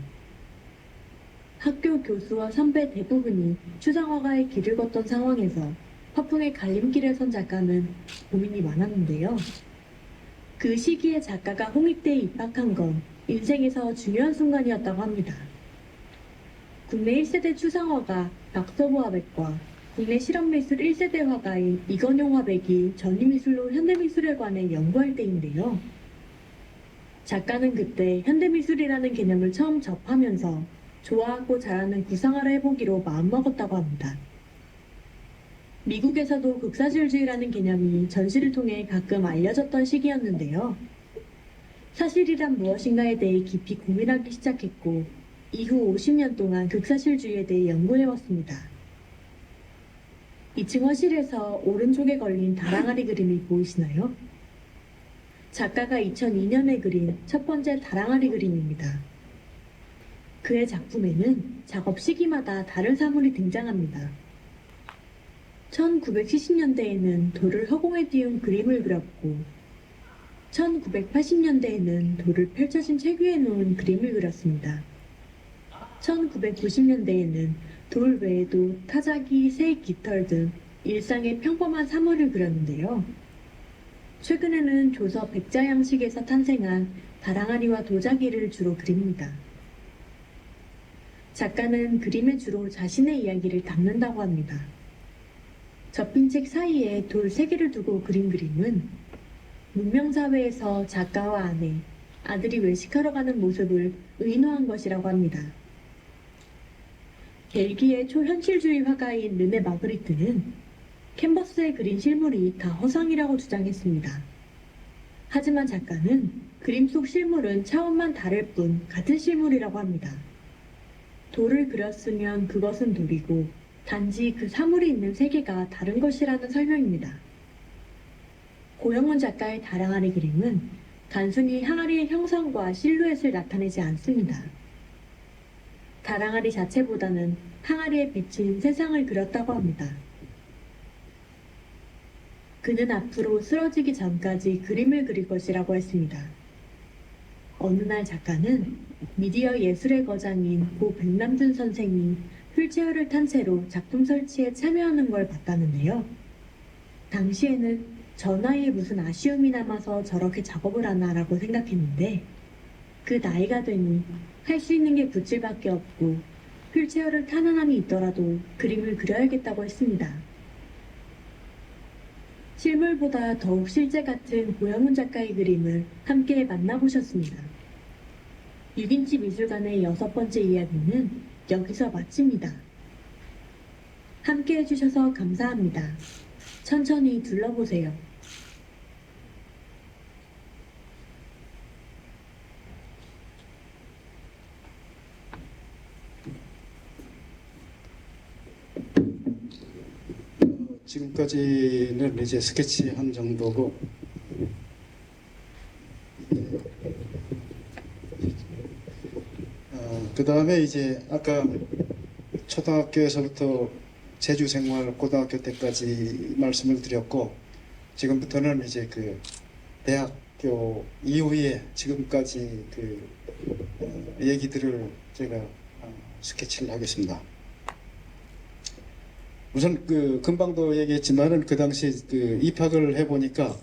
학교 교수와 선배 대부분이 추상화가의 길을 걷던 상황에서 화풍의 갈림길에 선 작가는 고민이 많았는데요. 그 시기에 작가가 홍익대에 입학한 건 인생에서 중요한 순간이었다고 합니다. 국내 1세대 추상화가 박서보 화백과 국내 실험미술 1세대 화가인 이건용 화백이 전위미술로 현대미술에 관해 연구할 때인데요. 작가는 그때 현대미술이라는 개념을 처음 접하면서 좋아하고 잘하는 구상화를 해보기로 마음먹었다고 합니다. 미국에서도 극사실주의라는 개념이 전시를 통해 가끔 알려졌던 시기였는데요. 사실이란 무엇인가에 대해 깊이 고민하기 시작했고 이후 50년 동안 극사실주의에 대해 연구해왔습니다. 2층 화실에서 오른쪽에 걸린 다랑아리 그림이 보이시나요? 작가가 2002년에 그린 첫 번째 다랑아리 그림입니다. 그의 작품에는 작업 시기마다 다른 사물이 등장합니다. 1970년대에는 돌을 허공에 띄운 그림을 그렸고 1980년대에는 돌을 펼쳐진 책 위에 놓은 그림을 그렸습니다. 1990년대에는 돌 외에도 타자기, 새, 깃털 등 일상의 평범한 사물을 그렸는데요. 최근에는 조서 백자 양식에서 탄생한 다랑아리와 도자기를 주로 그립니다. 작가는 그림에 주로 자신의 이야기를 담는다고 합니다. 접힌 책 사이에 돌 3개를 두고 그린 그림은 문명사회에서 작가와 아내, 아들이 외식하러 가는 모습을 의노한 것이라고 합니다. 벨기에 초현실주의 화가인 르네 마그리트는 캔버스에 그린 실물이 다 허상이라고 주장했습니다. 하지만 작가는 그림 속 실물은 차원만 다를 뿐 같은 실물이라고 합니다. 돌을 그렸으면 그것은 돌이고 단지 그 사물이 있는 세계가 다른 것이라는 설명입니다. 고영훈 작가의 다랑아리 그림은 단순히 항아리의 형상과 실루엣을 나타내지 않습니다. 다랑아리 자체보다는 항아리에 비친 세상을 그렸다고 합니다. 그는 앞으로 쓰러지기 전까지 그림을 그릴 것이라고 했습니다. 어느 날 작가는 미디어 예술의 거장인 고 백남준 선생이 휠체어를 탄 채로 작품 설치에 참여하는 걸 봤다는데요. 당시에는 저 나이에 무슨 아쉬움이 남아서 저렇게 작업을 하나라고 생각했는데 그 나이가 되니 할 수 있는 게 붓질밖에 없고 휠체어를 타는 한이 있더라도 그림을 그려야겠다고 했습니다. 실물보다 더욱 실제 같은 고영훈 작가의 그림을 함께 만나보셨습니다. 6인치 미술관의 6번째 이야기는 여기서 마칩니다. 함께 해주셔서 감사합니다. 천천히 둘러보세요. 지금까지는 이제 스케치한 정도고, 그 다음에 이제 아까 초등학교에서부터 제주 생활 고등학교 때까지 말씀을 드렸고, 지금부터는 이제 그 대학교 이후에 지금까지 그 얘기들을 제가 스케치를 하겠습니다. 우선 그 금방도 얘기했지만은 그 당시 그 입학을 해보니까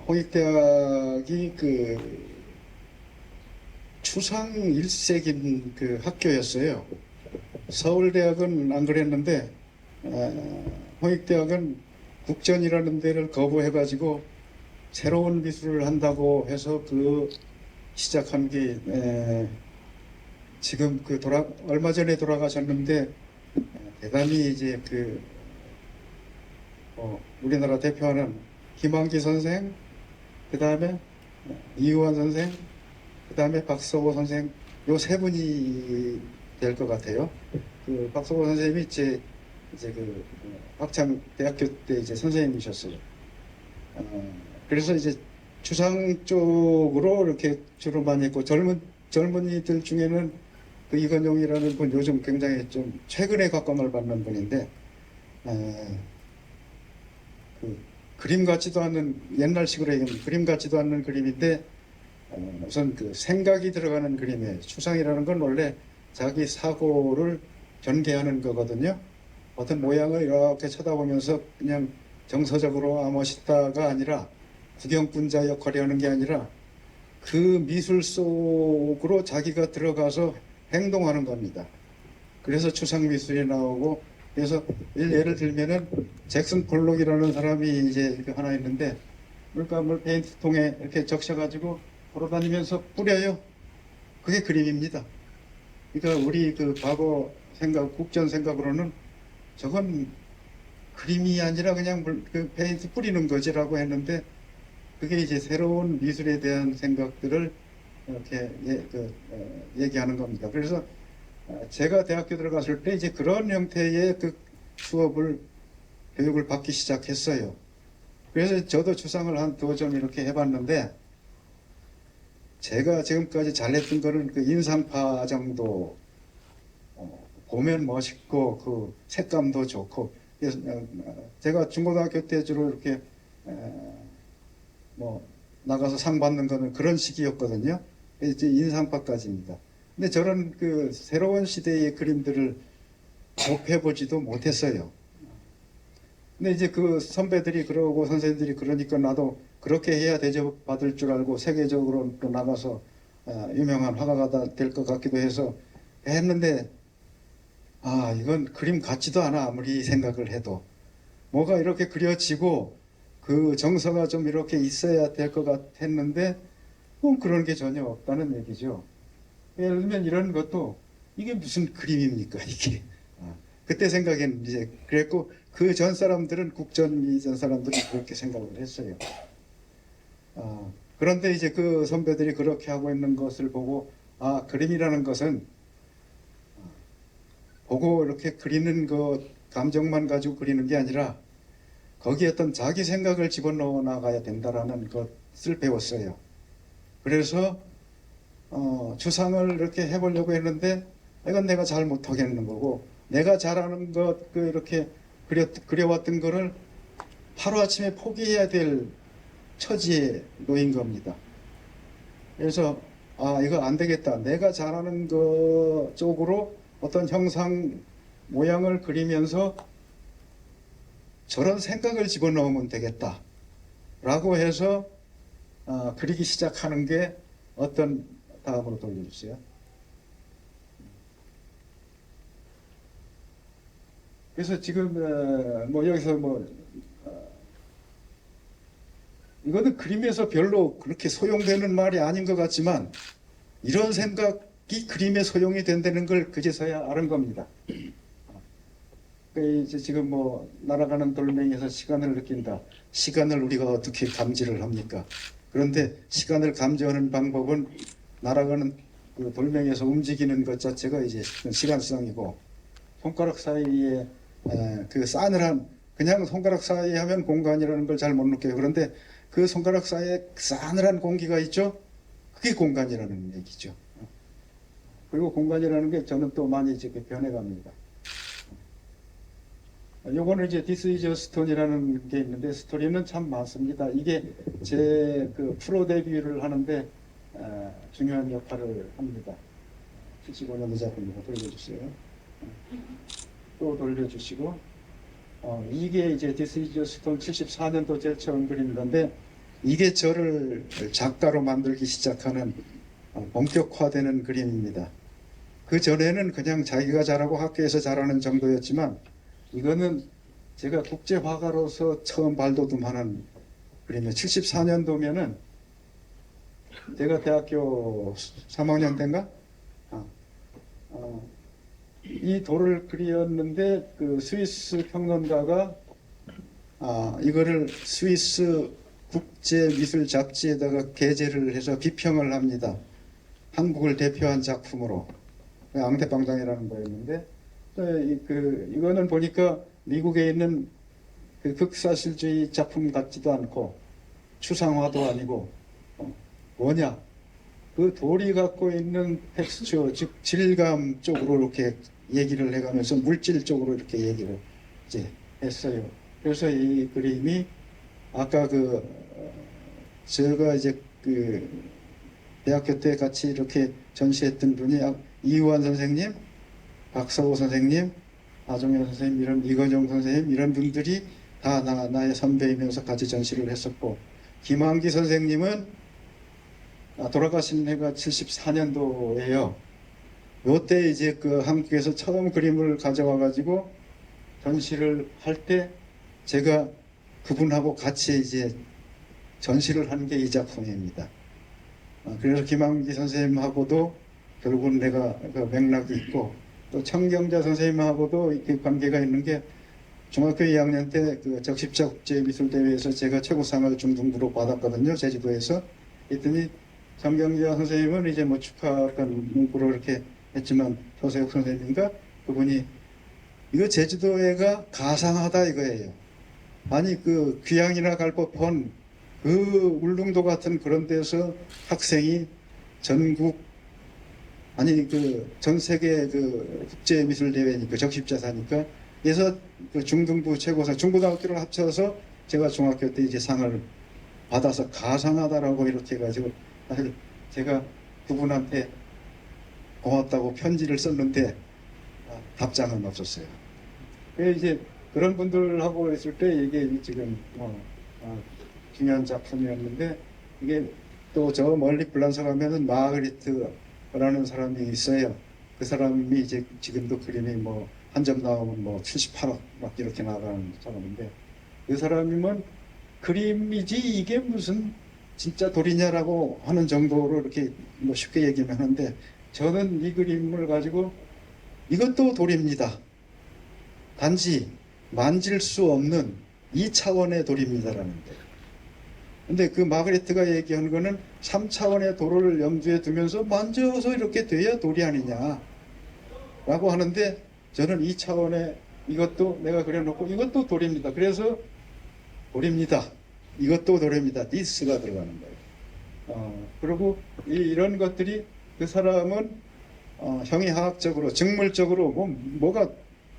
홍익대학이 그 추상 일색인 그 학교였어요. 서울대학은 안 그랬는데 홍익대학은 국전이라는 데를 거부해가지고 새로운 미술을 한다고 해서 그 시작한 게 지금 그 얼마 전에 돌아가셨는데 대단히 이제 그 우리나라 대표하는 김환기 선생, 그 다음에 이우환 선생, 그 다음에 박서보 선생, 요 세 분이 될 것 같아요. 그 박서보 선생님이 이제 그 학창 대학교 때 이제 선생님이셨어요. 그래서 이제 추상 쪽으로 이렇게 주로 많이 했고, 젊은이들 중에는 그 이건용이라는 분, 요즘 굉장히 좀 최근에 각광을 받는 분인데, 그 그림 같지도 않은, 옛날식으로 얘기하면 그림 같지도 않는 그림인데 우선 그 생각이 들어가는 그림이에요. 추상이라는 건 원래 자기 사고를 전개하는 거거든요. 어떤 모양을 이렇게 쳐다보면서 그냥 정서적으로 멋있다가 아니라, 구경꾼자 역할이 하는 게 아니라 그 미술 속으로 자기가 들어가서 행동하는 겁니다. 그래서 추상 미술이 나오고, 그래서 예를 들면은 잭슨 폴록이라는 사람이 이제 하나 있는데, 물감을 페인트통에 이렇게 적셔가지고 걸어다니면서 뿌려요. 그게 그림입니다. 그러니까 우리 그 과거 생각, 국전 생각으로는 저건 그림이 아니라 그냥 그 페인트 뿌리는 거지라고 했는데, 그게 이제 새로운 미술에 대한 생각들을 이렇게 얘기하는 겁니다. 그래서 제가 대학교 들어갔을 때 이제 그런 형태의 그 교육을 받기 시작했어요. 그래서 저도 추상을 한 두어 점 이렇게 해봤는데, 제가 지금까지 잘했던 거는 그 인상파 정도, 보면 멋있고 그 색감도 좋고. 그래서 제가 중고등학교 때 주로 이렇게 나가서 상 받는 거는 그런 시기였거든요. 이제 인상파까지입니다. 근데 저런 그 새로운 시대의 그림들을 접해보지도 못했어요. 근데 이제 그 선배들이 그러고 선생님들이 그러니까 나도 그렇게 해야 대접받을 줄 알고 세계적으로 또 나가서 유명한 화가가 될 것 같기도 해서 했는데, 이건 그림 같지도 않아. 아무리 생각을 해도 뭐가 이렇게 그려지고 그 정서가 좀 이렇게 있어야 될 것 같았는데 그런 게 전혀 없다는 얘기죠. 예를 들면 이런 것도 이게 무슨 그림입니까 이게. 그때 생각엔 이제 그랬고, 그 전 사람들은 국전 이전 사람들은 그렇게 생각을 했어요. 그런데 이제 그 선배들이 그렇게 하고 있는 것을 보고, 그림이라는 것은 보고 이렇게 그리는 것, 감정만 가지고 그리는 게 아니라 거기에 어떤 자기 생각을 집어넣어 나가야 된다라는 것을 배웠어요. 그래서 추상을 이렇게 해보려고 했는데, 이건 내가 잘 못하겠는 거고, 내가 잘하는 것, 이렇게 그려왔던 거를 하루아침에 포기해야 될 처지에 놓인 겁니다. 그래서 이거 안 되겠다. 내가 잘하는 것 쪽으로 어떤 형상 모양을 그리면서 저런 생각을 집어넣으면 되겠다 라고 해서 그리기 시작하는 게 다음으로 돌려주세요. 그래서 지금 여기서 이거는 그림에서 별로 그렇게 소용되는 말이 아닌 것 같지만 이런 생각이 그림에 소용이 된다는 걸 그제서야 아는 겁니다. 이제 지금 뭐 날아가는 돌멩이에서 시간을 느낀다. 시간을 우리가 어떻게 감지를 합니까? 그런데 시간을 감지하는 방법은 날아가는 그 돌멩이에서 움직이는 것 자체가 이제 시간성이고, 손가락 사이에 그 싸늘한, 그냥 손가락 사이에 하면 공간이라는 걸 잘 못 느껴요. 그런데 그 손가락 사이에 싸늘한 공기가 있죠? 그게 공간이라는 얘기죠. 그리고 공간이라는 게 저는 또 많이 이제 변해갑니다. 요거는 이제 This is a Stone이라는 게 있는데, 스토리는 참 많습니다. 이게 제 그 프로 데뷔를 하는데 중요한 역할을 합니다. 75년도 작품이고, 돌려주세요. 또 돌려주시고, 이게 이제 This is a Stone 74년도 제일 처음 그린 건데, 이게 저를 작가로 만들기 시작하는 본격화되는 그림입니다. 그 전에는 그냥 자기가 잘하고 학교에서 잘하는 정도였지만, 이거는 제가 국제 화가로서 처음 발돋움하는 그림이에요. 74년도면은 제가 대학교 3학년 때인가? 이 돌을 그렸는데 그 스위스 평론가가 이거를 스위스 국제 미술 잡지에다가 게재를 해서 비평을 합니다. 한국을 대표한 작품으로. 앙대방장이라는 거였는데, 이거는 보니까 미국에 있는 그 극사실주의 작품 같지도 않고 추상화도 아니고, 뭐냐, 그 돌이 갖고 있는 텍스처, 즉 질감 쪽으로 이렇게 얘기를 해가면서 물질 쪽으로 이렇게 얘기를 이제 했어요. 그래서 이 그림이 아까 제가 이제 그 대학교 때 같이 이렇게 전시했던 분이 이우환 선생님, 박서호 선생님, 아종현 선생님, 이런 이건영 선생님, 이런 분들이 다 나의 선배이면서 같이 전시를 했었고, 김한기 선생님은 돌아가신 해가 74년도예요. 요때 이제 그 한국에서 처음 그림을 가져와 가지고 전시를 할 때 제가 그분하고 같이 이제 전시를 한 게 이 작품입니다. 그래서 김한기 선생님하고도 결국은 내가 그 맥락이 있고, 또 청경자 선생님하고도 이렇게 관계가 있는 게, 중학교 2학년 때 그 적십자 국제미술대회에서 제가 최고상을 중등부로 받았거든요. 제주도에서. 했더니 청경자 선생님은 이제 뭐 축하한 문구로 이렇게 했지만, 서세욱 선생님인가? 그분이 이거 제주도회가 가상하다 이거예요. 아니 그 귀향이나 갈 법한 그 울릉도 같은 그런 데서 학생이 전국, 아니 그 전 세계 그 국제 미술 대회니까 적십자사니까, 그래서 그 중등부 최고상, 중고등학교를 합쳐서 제가 중학교 때 이제 상을 받아서 가상하다라고 이렇게 해가지고, 사실 제가 그분한테 고맙다고 편지를 썼는데 답장은 없었어요. 그래서 이제 그런 분들하고 있을 때 이게 지금 중요한 작품이었는데, 이게 또 저 멀리 불란서 가면은 마그리트라는 사람이 있어요. 그 사람이 이제 지금도 그림이 뭐 한 점 나오면 뭐 78억 막 이렇게 나가는 사람인데, 그 사람이면 그림이지 이게 무슨 진짜 돌이냐라고 하는 정도로 이렇게 뭐 쉽게 얘기를 하는데, 저는 이 그림을 가지고 이것도 돌입니다. 단지 만질 수 없는 2차원의 돌입니다라는 거예요. 근데 그 마그리트가 얘기하는 거는 3차원의 돌을 염두에 두면서 만져서 이렇게 돼야 돌이 아니냐 라고 하는데, 저는 2차원의 이것도 내가 그려놓고 이것도 돌입니다. 그래서 돌입니다. 이것도 돌입니다. this가 들어가는 거예요. 그리고 이런 것들이 그 사람은 형이하학적으로 직물적으로 뭐가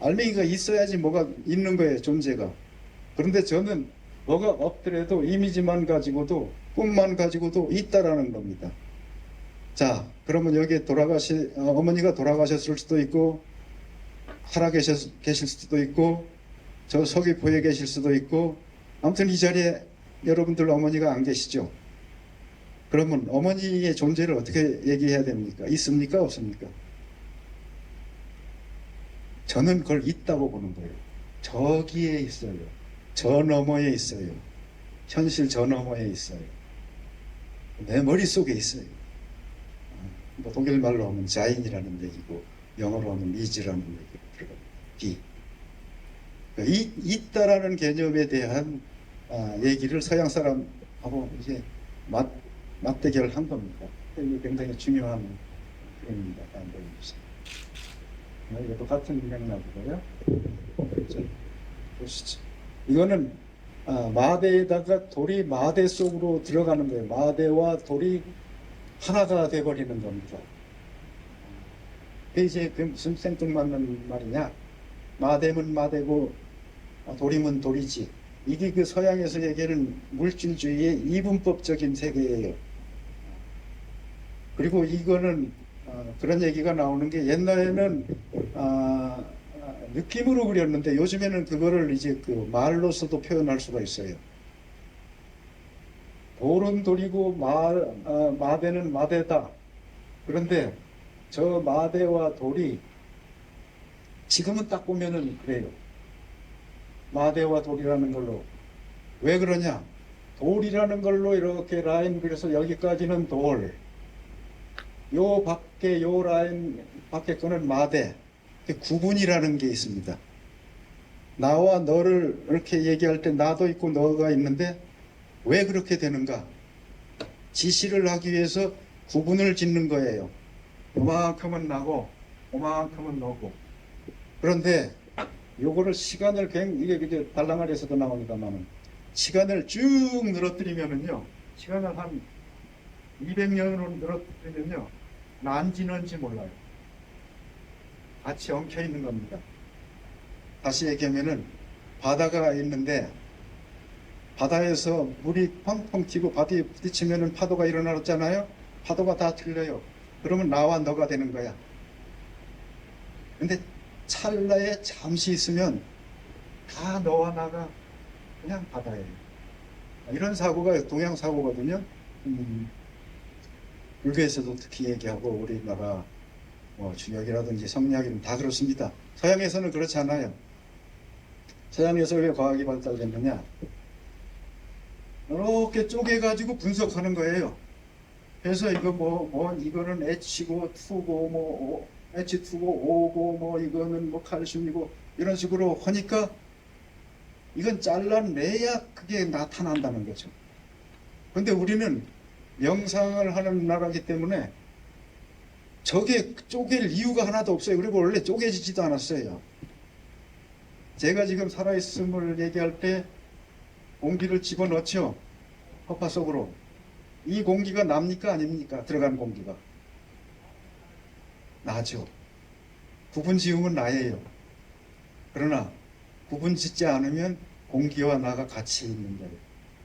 알맹이가 있어야지 뭐가 있는 거예요, 존재가. 그런데 저는 뭐가 없더라도 이미지만 가지고도, 꿈만 가지고도 있다라는 겁니다. 자, 그러면 여기에 어머니가 돌아가셨을 수도 있고, 살아계실 수도 있고, 저 서귀포에 계실 수도 있고, 아무튼 이 자리에 여러분들 어머니가 안 계시죠? 그러면 어머니의 존재를 어떻게 얘기해야 됩니까? 있습니까? 없습니까? 저는 그걸 있다고 보는 거예요. 저기에 있어요. 저 너머에 있어요. 현실 저 너머에 있어요. 내 머릿속에 있어요. 뭐 독일 말로 하면 자인이라는 얘기고 영어로 하면 이즈라는 얘기가 들어갑니다. 비. 있다라는 개념에 대한 얘기를 서양 사람하고 이제 맞대결한 겁니다. 이게 굉장히 중요한 표현입니다. 한번 보여주세요. 이것도 같은 맥락이고요. 보시죠. 이거는 마대에다가 돌이 마대 속으로 들어가는 거예요. 마대와 돌이 하나가 돼버리는 겁니다. 이제 그 무슨 생뚱맞는 말이냐? 마대면 마대고 돌이면 돌이지. 이게 그 서양에서 얘기하는 물질주의의 이분법적인 세계예요. 그리고 이거는 그런 얘기가 나오는 게 옛날에는 느낌으로 그렸는데 요즘에는 그거를 이제 그 말로서도 표현할 수가 있어요. 돌은 돌이고 마대는 마대다. 그런데 저 마대와 돌이 지금은 딱 보면은 그래요. 마대와 돌이라는 걸로. 왜 그러냐? 돌이라는 걸로 이렇게 라인 그려서 여기까지는 돌. 요 밖에 요 라인 밖에 거는 마대. 구분이라는 게 있습니다. 나와 너를 이렇게 얘기할 때 나도 있고 너가 있는데 왜 그렇게 되는가? 지시를 하기 위해서 구분을 짓는 거예요. 요만큼은 나고 요만큼은 너고. 그런데 요거를 시간을 이게 달랑아리에서도 나옵니다만은 시간을 쭉 늘어뜨리면은요. 시간을 한 200년으로 늘어뜨리면요. 난지는지 몰라요. 같이 엉켜 있는 겁니다. 다시 얘기하면은 바다가 있는데 바다에서 물이 펑펑 튀고 바다에 부딪히면은 파도가 일어나잖아요. 파도가 다 틀려요. 그러면 나와 너가 되는 거야. 근데 찰나에 잠시 있으면 다 너와 나가 그냥 바다예요. 이런 사고가 동양 사고거든요. 불교에서도 특히 얘기하고 우리나라 주역이라든지 성리학이든 다 그렇습니다. 서양에서는 그렇지 않아요. 서양에서 왜 과학이 발달됐느냐? 이렇게 쪼개가지고 분석하는 거예요. 그래서 이거 이거는 H고 2고 H2고 O고 이거는 칼슘이고 이런 식으로 하니까 이건 잘라내야 그게 나타난다는 거죠. 근데 우리는 명상을 하는 나라이기 때문에 저게 쪼갤 이유가 하나도 없어요. 그리고 원래 쪼개지지도 않았어요. 제가 지금 살아있음을 얘기할 때 공기를 집어넣죠. 허파 속으로. 이 공기가 납니까 아닙니까? 들어간 공기가. 나죠. 구분 지으면 나예요. 그러나 구분 짓지 않으면 공기와 나가 같이 있는 거예요.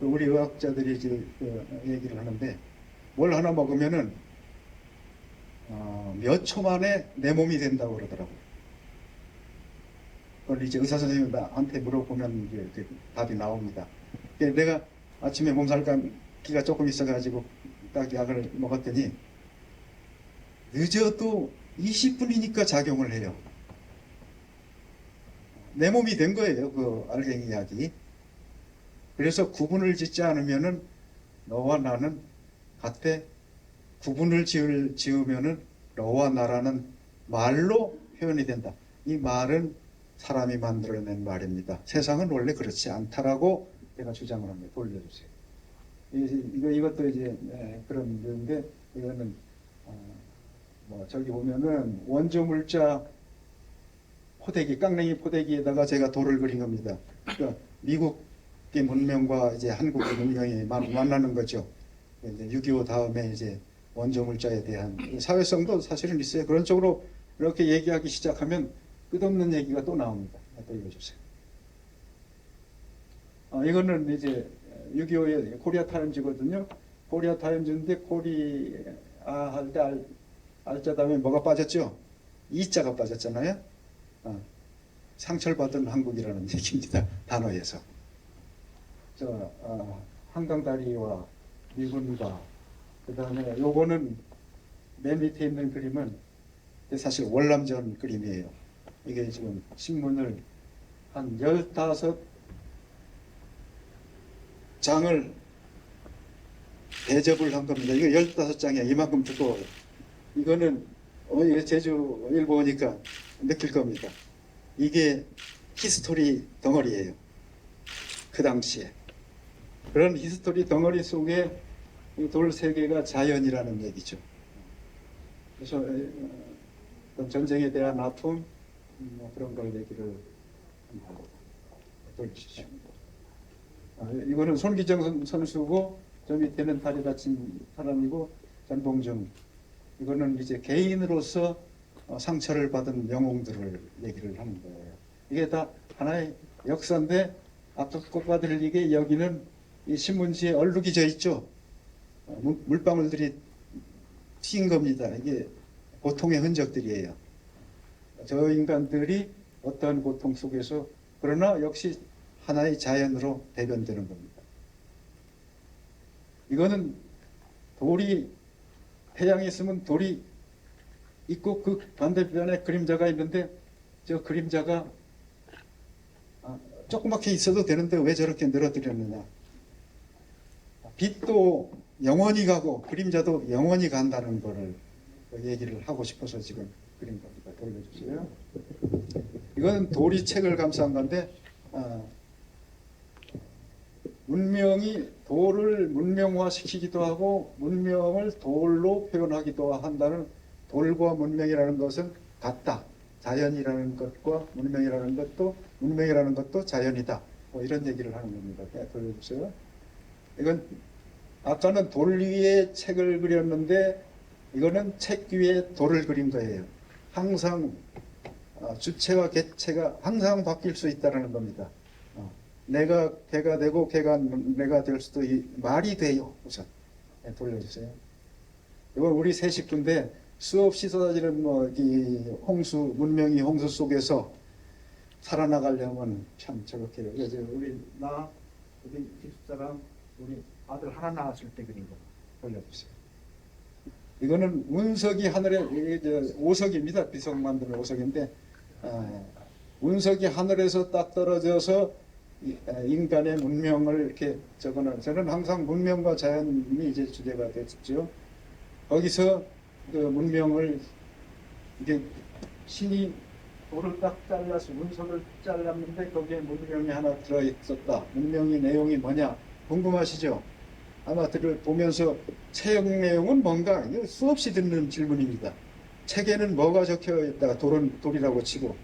우리 의학자들이 이제 얘기를 하는데 뭘 하나 먹으면은 몇 초 만에 내 몸이 된다고 그러더라고요. 그걸 이제 의사 선생님한테 물어보면 이제 답이 나옵니다. 내가 아침에 몸살감기가 조금 있어가지고 딱 약을 먹었더니 늦어도 20분이니까 작용을 해요. 내 몸이 된 거예요. 그 알갱이 약이. 그래서 구분을 짓지 않으면은 너와 나는 같아. 구분을 지으면은 너와 나라는 말로 표현이 된다. 이 말은 사람이 만들어낸 말입니다. 세상은 원래 그렇지 않다라고 제가 주장을 합니다. 돌려주세요. 이것도 이제 그런 건데 이거는 저기 보면은 원조 물자 포대기, 깡냉이 포대기에다가 제가 돌을 그린 겁니다. 그러니까 미국의 문명과 이제 한국의 문명이 만나는 거죠. 이제 6.25 다음에 이제 원조 물자에 대한 사회성도 사실은 있어요. 그런 쪽으로 이렇게 얘기하기 시작하면 끝없는 얘기가 또 나옵니다. 또 읽어주세요. 이거는 이제 6.25의 코리아 타임즈거든요. 코리아 타임즈인데 할 때 알자 다음에 뭐가 빠졌죠? 이자가 빠졌잖아요. 상처받은 한국이라는 얘기입니다. 단어에서. 한강다리와 미군과 그 다음에 요거는 맨 밑에 있는 그림은 사실 월남전 그림이에요. 이게 지금 신문을 한 15 장을 대접을 한 겁니다. 이거 15장이야. 이만큼 두꺼워요. 이거는 이거 제주 일보 오니까 느낄 겁니다. 이게 히스토리 덩어리예요. 그 당시에. 그런 히스토리 덩어리 속에 이 돌 세 개가 자연이라는 얘기죠. 그래서 어떤 전쟁에 대한 아픔 그런 걸 얘기를 한번 해주시죠. 이거는 손기정 선수고 저 밑에는 다리 다친 사람이고 전봉준. 이거는 이제 개인으로서 상처를 받은 영웅들을 얘기를 하는 거예요. 이게 다 하나의 역사인데 아까 꽃과 들리게 여기는 이 신문지에 얼룩이 져 있죠. 물방울들이 튄 겁니다. 이게 고통의 흔적들이에요. 저 인간들이 어떠한 고통 속에서 그러나 역시 하나의 자연으로 대변되는 겁니다. 이거는 돌이 태양에 있으면 돌이 있고 그 반대편에 그림자가 있는데 저 그림자가 조그맣게 있어도 되는데 왜 저렇게 늘어뜨렸느냐. 빛도 영원히 가고 그림자도 영원히 간다는 거를 얘기를 하고 싶어서 지금 그린 겁니다. 돌려주세요. 이건 돌이 책을 감싼 건데 문명이 돌을 문명화시키기도 하고 문명을 돌로 표현하기도 한다는 돌과 문명이라는 것은 같다. 자연이라는 것과 문명이라는 것도 자연이다. 뭐 이런 얘기를 하는 겁니다. 돌려주세요. 이건 아까는 돌 위에 책을 그렸는데 이거는 책 위에 돌을 그린 거예요. 항상 주체와 객체가 항상 바뀔 수 있다는 겁니다. 내가 개가 되고 개가 내가 될 수도 말이 돼요. 우선 돌려주세요. 이건 우리 새 식구인데 수없이 쏟아지는 이 홍수 문명이 홍수 속에서 살아나가려면 참 저렇게 이제 우리 집사람 우리 아들 하나 낳았을 때 그린 거 돌려주세요. 이거는 운석이 하늘에 오석입니다. 비석 만드는 오석인데 운석이 하늘에서 딱 떨어져서 인간의 문명을 이렇게 적어놓은 저는 항상 문명과 자연이 이제 주제가 됐죠. 거기서 그 문명을 이게 신이 돌을 딱 잘라서 운석을 잘랐는데 거기에 문명이 하나 들어있었다. 문명의 내용이 뭐냐 궁금하시죠? 아마 보면서 책 내용은 뭔가 수없이 듣는 질문입니다. 책에는 뭐가 적혀 있다가 돌이라고 치고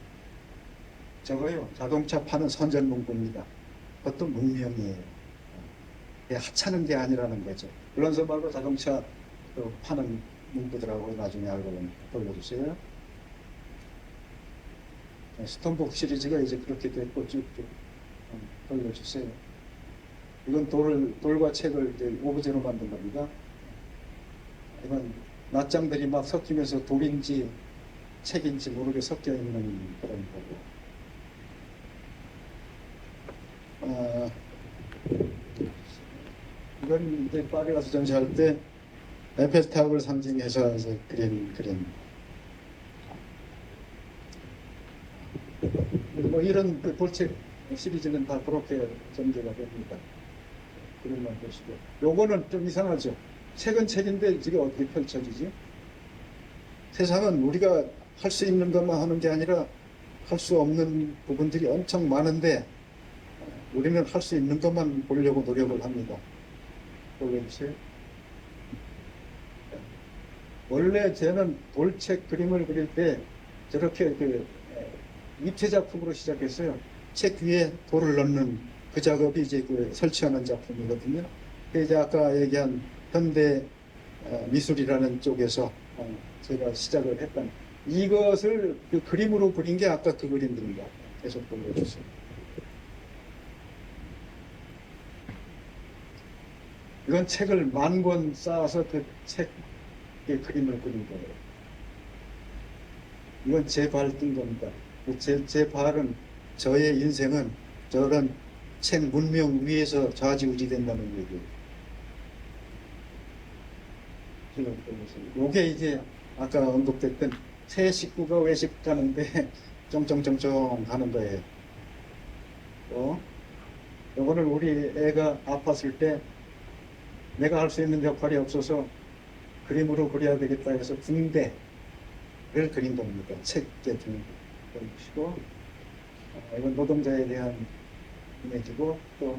저거요 자동차 파는 선전 문구입니다. 그것도 문명이에요. 하찮은 게 아니라는 거죠. 물론서 말고 자동차 파는 문구들하고 나중에 알고 보면 돌려주세요. 스톤북 시리즈가 이제 그렇게 됐고 쭉쭉 돌려주세요. 이건 돌과 책을 이제 오브제로 만든 겁니다. 이건 낱장들이 막 섞이면서 돌인지 책인지 모르게 섞여 있는 그런 거고. 이건 이제 파리 가서 전시할 때 에펠탑을 상징해서 이제 그린 그림. 뭐 이런 그 돌책 시리즈는 다 그렇게 전개가 됩니다. 그림만 보시고. 요거는 좀 이상하죠. 책은 책인데 이게 어떻게 펼쳐지지? 세상은 우리가 할 수 있는 것만 하는 게 아니라 할 수 없는 부분들이 엄청 많은데 우리는 할 수 있는 것만 보려고 노력을 합니다. 보여주세요. 원래 저는 돌책 그림을 그릴 때 저렇게 입체 작품으로 시작했어요. 책 위에 돌을 넣는 그 작업이 이제 설치하는 작품이거든요. 이제 아까 얘기한 현대 미술이라는 쪽에서 제가 시작을 했던 이것을 그 그림으로 그린 게 아까 그 그림들입니다. 계속 보여주세요. 이건 책을 10,000권 쌓아서 그 책의 그림을 그린 거예요. 이건 제 발 뜬 겁니다. 제 발은 저의 인생은 저런 책 문명 위에서 좌지우지 된다는 얘기예요. 이게 이제 아까 언급됐던 새 식구가 외식 가는데 쫑쫑쫑쫑 하는 거예요. 요거는 우리 애가 아팠을 때 내가 할 수 있는 역할이 없어서 그림으로 그려야 되겠다 해서 군대를 그린 겁니다. 책에 주는 것이고, 이건 노동자에 대한 이미지고, 또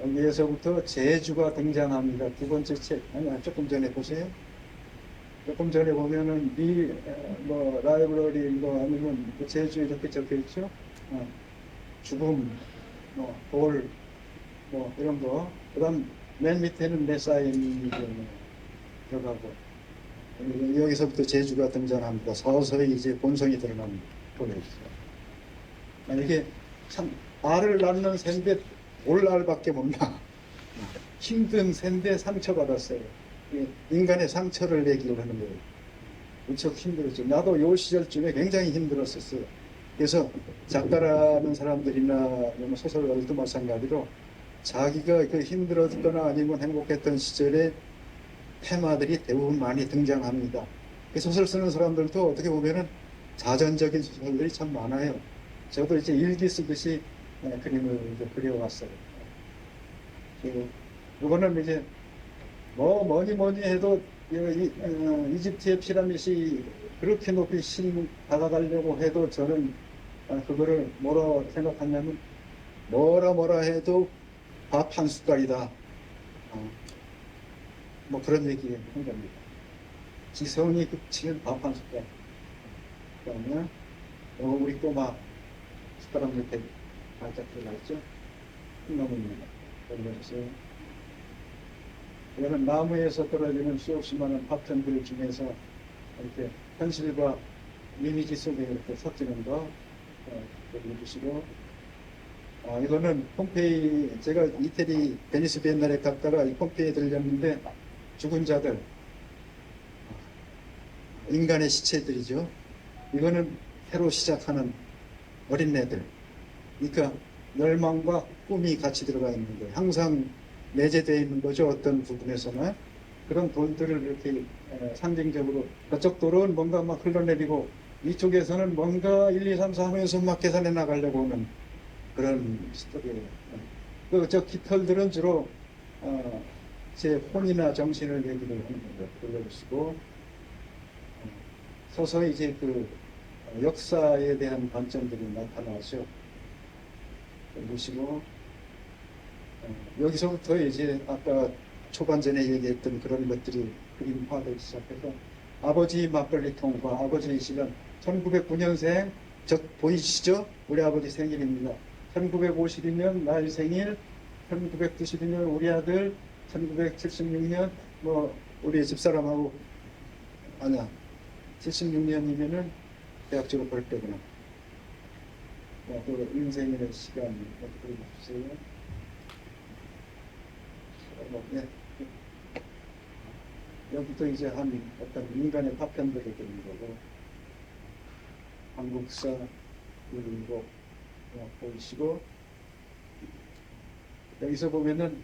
여기에서부터 제주가 등장합니다. 두 번째 책, 아니 조금 전에 보세요. 조금 전에 보면은 뭐 라이브러리 뭐 아니면 뭐 제주 이렇게 적혀 있죠. 죽음, 뭐 돌, 뭐 이런 거. 그다음 맨 밑에는 메사인이 들어가고 여기서부터 제주가 등장합니다. 서서히 이제 본성이 드러납니다. 이게 참 알을 낳는 샌데 올알밖에 못 나. 힘든 샌데 상처받았어요. 인간의 상처를 내기를 하는 거예요. 무척 힘들었죠. 나도 요 시절쯤에 굉장히 힘들었었어요. 그래서 작가라는 사람들이나 소설가들도 마찬가지로 자기가 그 힘들었거나 아니면 행복했던 시절의 테마들이 대부분 많이 등장합니다. 그 소설 쓰는 사람들도 어떻게 보면은 자전적인 소설들이 참 많아요. 저도 이제 일기 쓰듯이 그림을 이제 그려왔어요. 이거는 이제 뭐니 해도 이집트의 피라밋이 그렇게 높이 다가가려고 해도 저는 그거를 뭐라 생각하냐면 뭐라 해도 밥 한 숟갈이다. 뭐 그런 얘기 한 겁니다. 지성이 급치는 밥 한 숟갈. 그다음에 우리 꼬마 숟가락 밑에 발짝 들어가 있죠. 콩나물입니다. 올려주세요. 이거는 나무에서 떨어지는 수없이 많은 파편들 중에서 이렇게 현실과 이미지 속에 이렇게 섞이는 거 올려주시고, 이거는 폼페이, 제가 이태리 베니스 비엔날에 갔다가 이 폼페이에 들렸는데 죽은 자들, 인간의 시체들이죠. 이거는 새로 시작하는 어린애들. 그러니까 멸망과 꿈이 같이 들어가 있는 거예요. 항상 내재되어 있는 거죠. 어떤 부분에서는. 그런 돌들을 이렇게 상징적으로, 저쪽 돌은 뭔가 막 흘러내리고 이쪽에서는 뭔가 1, 2, 3, 4 하면서 막 계산해 나가려고 하는 그런 스토리예요. 저 깃털들은 주로 제 혼이나 정신을 얘기를 하는 거예요. 돌려주시고, 서서히 이제 그 역사에 대한 관점들이 나타나죠. 보시고, 여기서부터 이제 아까 초반전에 얘기했던 그런 것들이 그림화되기 시작해서 아버지 막걸리 통과, 아버지 시간 1909년생, 보이시죠? 우리 아버지 생일입니다. 1952년 나의 생일, 1992년 우리 아들, 1976년 뭐 우리 집사람하고, 아니야, 76년이면은 대학 졸업할 때구나. 그 인생의 시간 어떻게 보세요? 네. 여기도 이제 한 어떤 인간의 파편들이 되는 거고, 한국사 그리고 보이시고, 여기서 보면은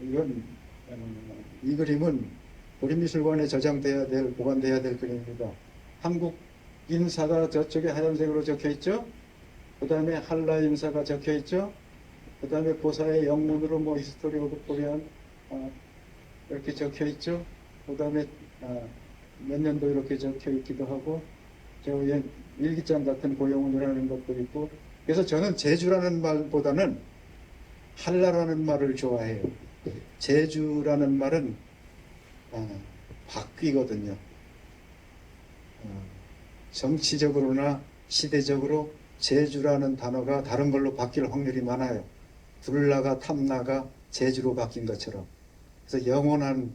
이건 이 그림은 도립미술관에 저장돼야 될, 보관돼야 될 그림입니다. 한국 인사가 저쪽에 하얀색으로 적혀 있죠. 그 다음에 한라 인사가 적혀 있죠. 그 다음에 고사의 영문으로 뭐 히스토리 오브 코리안 이렇게 적혀 있죠. 그 다음에 몇 년도 이렇게 적혀 있기도 하고, 저 위에 일기장 같은 고영훈이라는 것도 있고. 그래서 저는 제주라는 말보다는 한라라는 말을 좋아해요. 제주라는 말은 바뀌거든요. 정치적으로나 시대적으로 제주라는 단어가 다른 걸로 바뀔 확률이 많아요. 불나가 탐나가 제주로 바뀐 것처럼. 그래서 영원한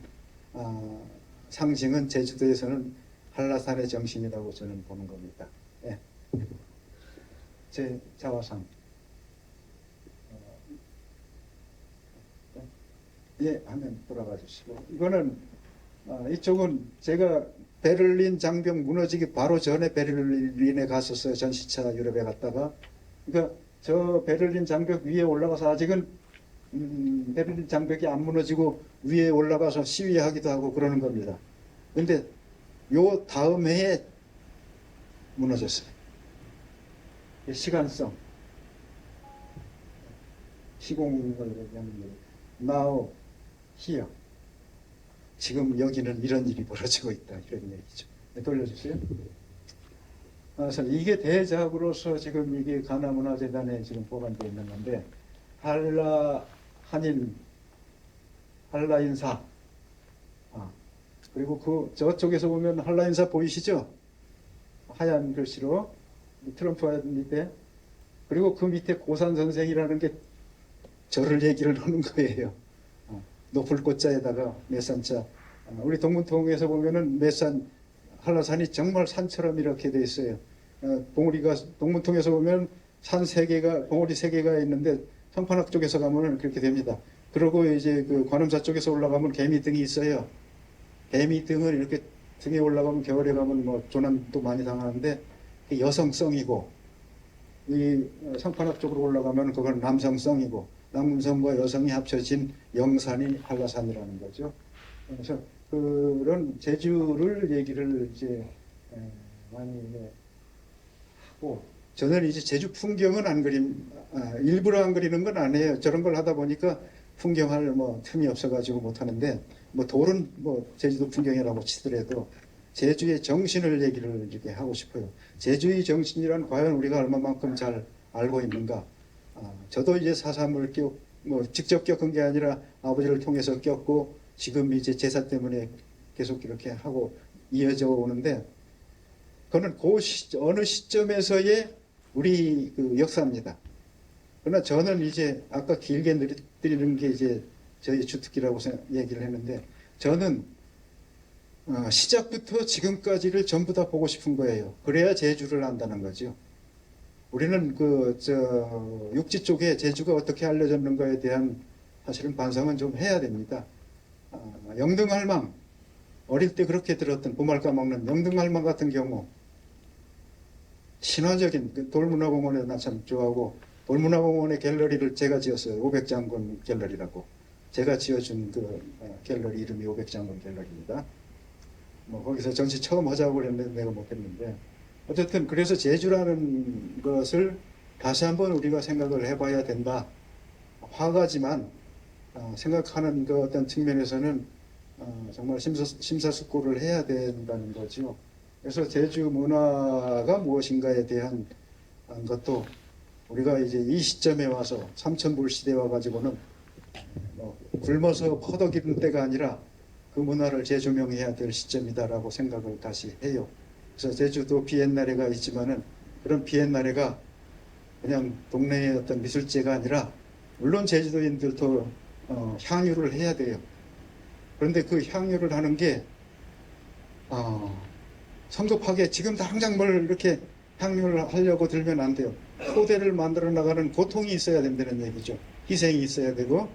상징은 제주도에서는 한라산의 정신이라고 저는 보는 겁니다. 예. 제 자화상. 예, 화면 돌아가 주시고. 이거는 이쪽은 제가 베를린 장벽 무너지기 바로 전에 베를린에 갔었어요. 전시차 유럽에 갔다가. 그러니까 저 베를린 장벽 위에 올라가서 아직은 베를린 장벽이 안 무너지고 위에 올라가서 시위하기도 하고 그러는 겁니다. 근데 요 다음 해에 무너졌어요. 시간성, 시공을 얘기하는 거예요. Now, here. 지금 여기는 이런 일이 벌어지고 있다. 이런 얘기죠. 네, 돌려주세요. 그래서 이게 대작으로서 지금 이게 가나문화재단에 지금 보관되어 있는 건데, 한라인사. 그리고 그 저쪽에서 보면 한라인사 보이시죠? 하얀 글씨로 트럼프 밑에. 그리고 그 밑에 고산 선생이라는 게 저를 얘기를 하는 거예요. 높을 꽃자에다가 메산자. 우리 동문통에서 보면은 메산 한라산이 정말 산처럼 이렇게 돼 있어요. 봉우리가 동문통에서 보면 산 세 개가 봉우리 세 개가 있는데 성판악 쪽에서 가면은 그렇게 됩니다. 그리고 이제 그 관음사 쪽에서 올라가면 개미등이 있어요. 개미등을 이렇게 등에 올라가면 겨울에 가면 뭐 조난도 많이 당하는데 여성성이고 이 성판악 쪽으로 올라가면 그건 남성성이고 남성과 여성이 합쳐진 영산이 한라산이라는 거죠. 그래서 그런 제주를 얘기를 이제 많이 하고 저는 이제 제주 풍경은 안 일부러 안 그리는 건 아니에요. 저런 걸 하다 보니까 풍경할 뭐 틈이 없어가지고 못 하는데 뭐 돌은 뭐 제주도 풍경이라고 치더라도 제주의 정신을 얘기를 이렇게 하고 싶어요. 제주의 정신이란 과연 우리가 얼마만큼 잘 알고 있는가? 저도 이제 4.3을 뭐 직접 겪은 게 아니라 아버지를 통해서 겪고 지금 이제 제사 때문에 계속 이렇게 하고 이어져 오는데 그거는 어느 시점에서의 우리 그 역사입니다. 그러나 저는 이제 아까 길게 드리는 게 이제 저희 주특기라고 얘기를 했는데 저는 시작부터 지금까지를 전부 다 보고 싶은 거예요. 그래야 제주를 안다는 거죠. 우리는 육지 쪽에 제주가 어떻게 알려졌는가에 대한 사실은 반성은 좀 해야 됩니다. 영등할망, 어릴 때 그렇게 들었던 보말 까먹는 영등할망 같은 경우 신화적인 그 돌문화공원에 나 참 좋아하고 돌문화공원의 갤러리를 제가 지었어요. 500장군 갤러리라고. 제가 지어준 그 갤러리 이름이 500장군 갤러리입니다. 뭐 거기서 전시 처음 하자고 그랬는데 내가 못했는데 어쨌든 그래서 제주라는 것을 다시 한번 우리가 생각을 해봐야 된다. 화가지만 생각하는 그 어떤 측면에서는 정말 심사숙고를 해야 된다는 거죠. 그래서 제주 문화가 무엇인가에 대한 것도 우리가 이제 이 시점에 와서 삼천불 시대 와 가지고는 굶어서 퍼덕이는 때가 아니라 그 문화를 재조명해야 될 시점이다라고 생각을 다시 해요. 그래서 제주도 비엔나레가 있지만은 그런 비엔나레가 그냥 동네의 어떤 미술제가 아니라 물론 제주도인들도 향유를 해야 돼요. 그런데 그 향유를 하는 게 성급하게 지금 당장 뭘 이렇게 향유를 하려고 들면 안 돼요. 토대를 만들어 나가는 고통이 있어야 된다는 얘기죠. 희생이 있어야 되고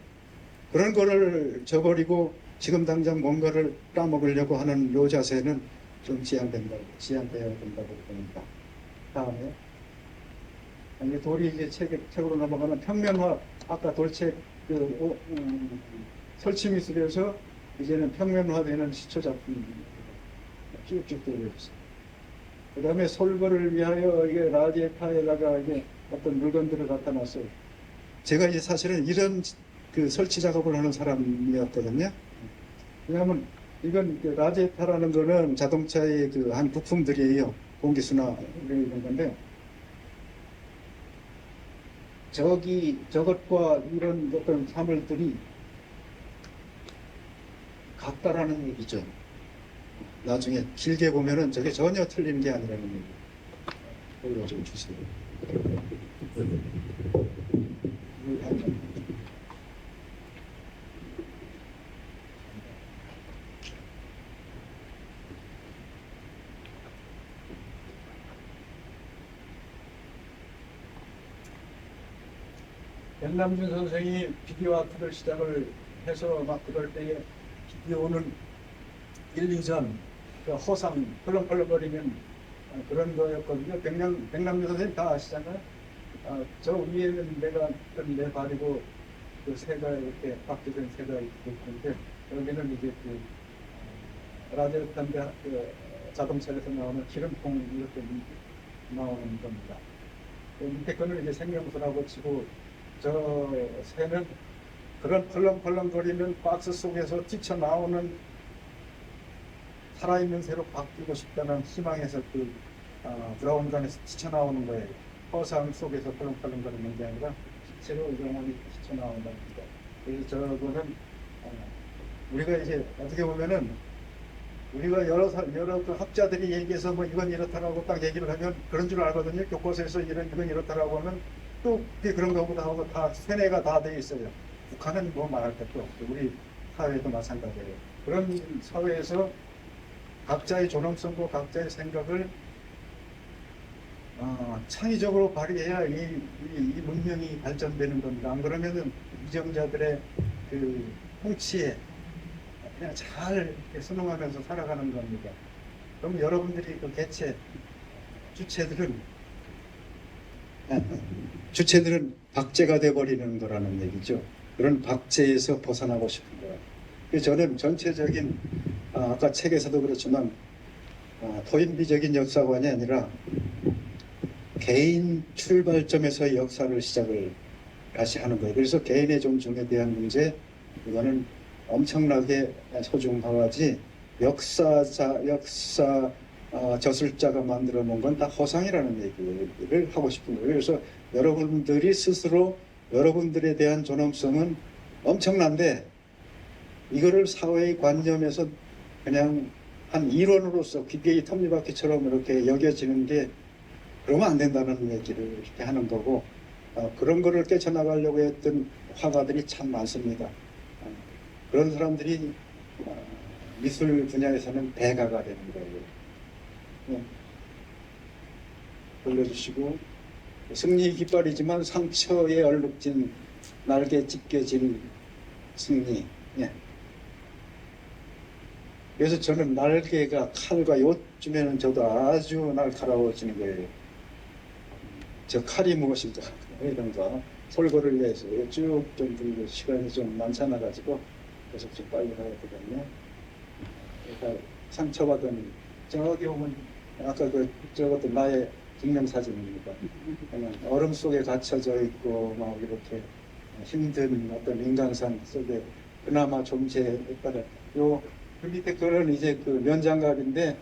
그런 거를 저버리고 지금 당장 뭔가를 따먹으려고 하는 요 자세는 좀 지양돼야 된다고 봅니다. 다음에 이제 돌이 이제 책으로 넘어가면 평면화 아까 돌책 설치미술에서 이제는 평면화되는 시초 작품 쭉쭉 들려주세요. 그 다음에 솔거를 위하여 이게 라디에타에다가 이게 어떤 물건들을 갖다 놨어요. 제가 이제 사실은 이런 그 설치 작업을 하는 사람이었거든요. 왜냐하면 이건 라디에타라는 거는 자동차의 그 한 부품들이에요. 공기순환을 이런 건데 저것과 이런 어떤 사물들이 같다라는 얘기죠. 나중에 길게 보면은 저게 전혀 틀린 게 아니라는 얘기. 이거 좀 주세요. 백남준 선생이 비디오 아트를 시작을 해서 막 그럴 때에 비디오는 1, 2전 그 허상 펄렁펄렁거리는 그런 거였거든요. 백남준 선생님 다 아시잖아요. 저 위에는 내가 어떤 내 발이고 그 새가 이렇게 박제된 새가 있는데 여기는 이제 그 라디오탄데 그 자동차에서 나오는 기름통 이렇게 나오는 겁니다. 밑에 거는 이제 생명수라고 치고 저 새는 그런 펄렁펄렁거리는 박스 속에서 뛰쳐나오는 살아있는 새로 바뀌고 싶다는 희망에서 브라운관에서 뛰쳐나오는 거예요. 허상 속에서 펄렁펄렁거리는 게 아니라 실제로 영원히 뛰쳐나온다는 거. 그래서 저거는 우리가 이제 어떻게 보면은 우리가 여러 그 학자들이 얘기해서 뭐 이건 이렇다라고 딱 얘기를 하면 그런 줄 알거든요. 교과서에서 이건 이렇다라고 하면 또 그런 거보다 하고 다 세뇌가 다 돼 있어요. 북한은 뭐 말할 것도 없고 우리 사회도 마찬가지예요. 그런 사회에서 각자의 존엄성과 각자의 생각을 창의적으로 발휘해야 이 문명이 발전되는 겁니다. 안 그러면은 이정자들의 그 통치에 그냥 잘 이렇게 순응하면서 살아가는 겁니다. 그럼 여러분들이 그 개체 주체들은 박제가 돼버리는 거라는 얘기죠. 그런 박제에서 벗어나고 싶은 거예요. 그래서 저는 전체적인 아까 책에서도 그렇지만 토인비적인 역사관이 아니라 개인 출발점에서 역사를 시작을 다시 하는 거예요. 그래서 개인의 존중에 대한 문제, 이거는 엄청나게 소중하지 역사 저술자가 만들어 놓은 건 다 허상이라는 얘기를 하고 싶은 거예요. 그래서 여러분들이 스스로 여러분들에 대한 존엄성은 엄청난데 이거를 사회의 관념에서 그냥 한 이론으로서 기계의 톱니바퀴처럼 이렇게 여겨지는 게 그러면 안 된다는 얘기를 이렇게 하는 거고 그런 거를 깨쳐나가려고 했던 화가들이 참 많습니다. 그런 사람들이 미술 분야에서는 대가가 되는 거예요. 돌려주시고 승리 깃발이지만 상처에 얼룩진 날개 찢겨진 승리. 그래서 저는 날개가 칼과 요쯤에는 저도 아주 날카로워지는 거예요. 저 칼이 무엇인가 이런 거 솔고를 내서 쭉 좀 들고 시간이 좀 많잖아 가지고 계속 좀 빨리 가야 되거든요. 그러니까 상처받은 저기 오면 아까 저것도 나의 증명사진입니다. 그냥 얼음 속에 갇혀져 있고 막 이렇게 힘든 어떤 인간상 속에 그나마 존재했다는 그 밑에 그런 이제 그 면장갑인데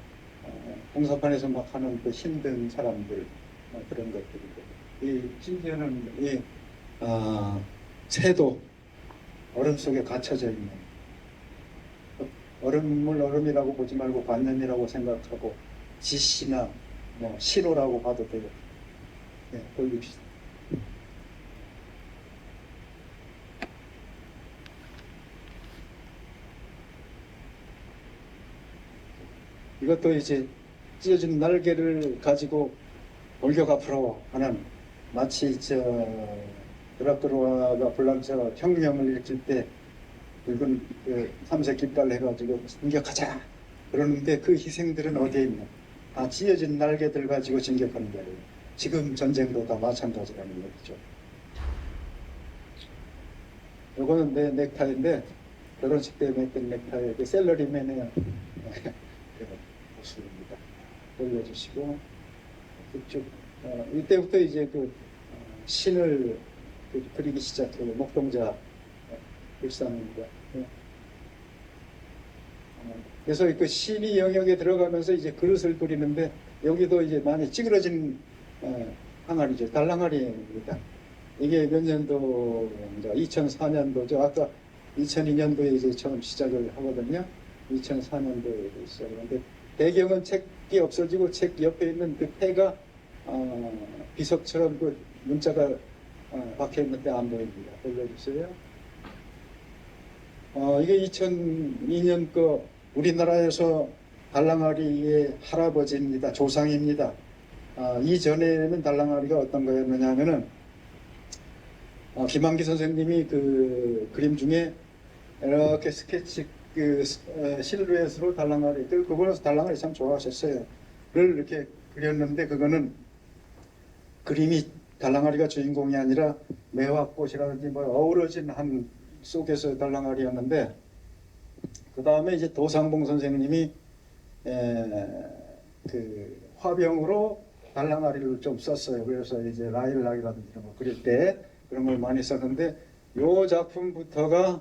공사판에서 막 하는 그 힘든 사람들 그런 것들이고 이 심지어는 이 새도 얼음 속에 갇혀져 있는 얼음을 얼음이라고 보지 말고 관념이라고 생각하고 지시나 뭐 신호라고 봐도 되고 돌립시다. 이것도 이제 찢어진 날개를 가지고 돌격 앞으로 하는 마치 드라큘라가 불란서 혁명을 일으킬 때 붉은 삼색 깃발 해가지고 진격하자 그러는데 그 희생들은 어디에 있냐? 다 찢어진 날개들 가지고 진격하는 거예요. 지금 전쟁도 다 마찬가지라는 얘기죠. 이거는 내 넥타이인데 결혼식 때 맸던 넥타이, 그 셀러리맨의 모습입니다. 돌려주시고 쭉 이때부터 이제 신을 그리기 시작해요. 목동자 불상입니다. 그래서 그 신이 영역에 들어가면서 이제 그릇을 그리는데 여기도 이제 많이 찌그러진 항아리죠. 달랑아리입니다. 이게 몇 년도, 2004년도죠. 아까 2002년도에 이제 처음 시작을 하거든요. 2004년도에 시작했는데 배경은 책이 없어지고 책 옆에 있는 그 패가 비석처럼 그 문자가 박혀 있는데 안 보입니다. 돌려주세요. 이게 2002년 거 우리나라에서 달랑아리의 할아버지입니다. 조상입니다. 이전에는 달랑아리가 어떤 거였느냐 하면은 김한기 선생님이 그 그림 중에 이렇게 스케치 실루엣으로 달랑아리, 그분은 달랑아리 참 좋아하셨어요. 그걸 이렇게 그렸는데 그거는 그림이 달랑아리가 주인공이 아니라 매화꽃이라든지 뭐 어우러진 한 속에서 달랑아리였는데 그 다음에 이제 도상봉 선생님이 그 화병으로 달랑아리를 좀 썼어요. 그래서 이제 라일락이라든지 이런 거 그릴 때 그런 걸 많이 썼는데 요 작품부터가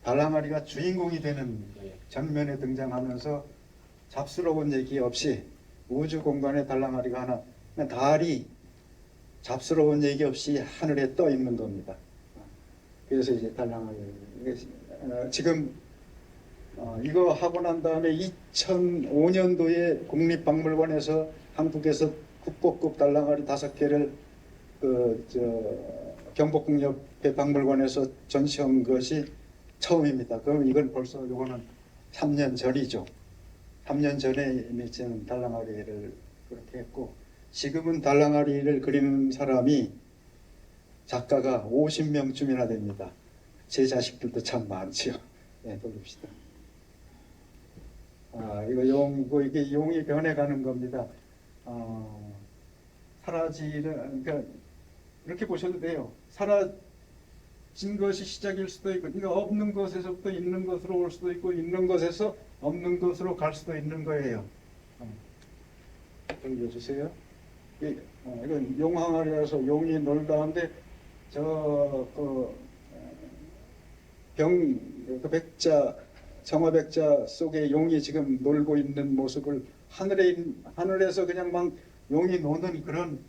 달랑아리가 주인공이 되는 거예요. 전면에 등장하면서 잡스러운 얘기 없이 우주 공간에 달랑아리가 하나, 그냥 달이 잡스러운 얘기 없이 하늘에 떠 있는 겁니다. 그래서 이제 달랑아리 지금 이거 하고 난 다음에 2005년도에 국립박물관에서 한국에서 국보급 달랑아리 5개를 경복궁옆에 박물관에서 전시한 것이 처음입니다. 그럼 이건 벌써 이거는 3년 전이죠. 3년 전에 이미 저는 달랑아리를 그렇게 했고 지금은 달랑아리를 그리는 사람이 작가가 50명쯤이나 됩니다. 제 자식들도 참 많지요. 네, 돌립시다. 이게 용이 변해가는 겁니다. 그러니까 이렇게 보셔도 돼요. 사라진 것이 시작일 수도 있고, 그러니까 없는 것에서부터 있는 것으로 올 수도 있고, 있는 것에서 없는 것으로 갈 수도 있는 거예요. 돌려주세요. 이건 용항아리라서 용이 놀다 한데 백자 정화백자 속에 용이 지금 놀고 있는 모습을 하늘에서 그냥 막 용이 노는 그런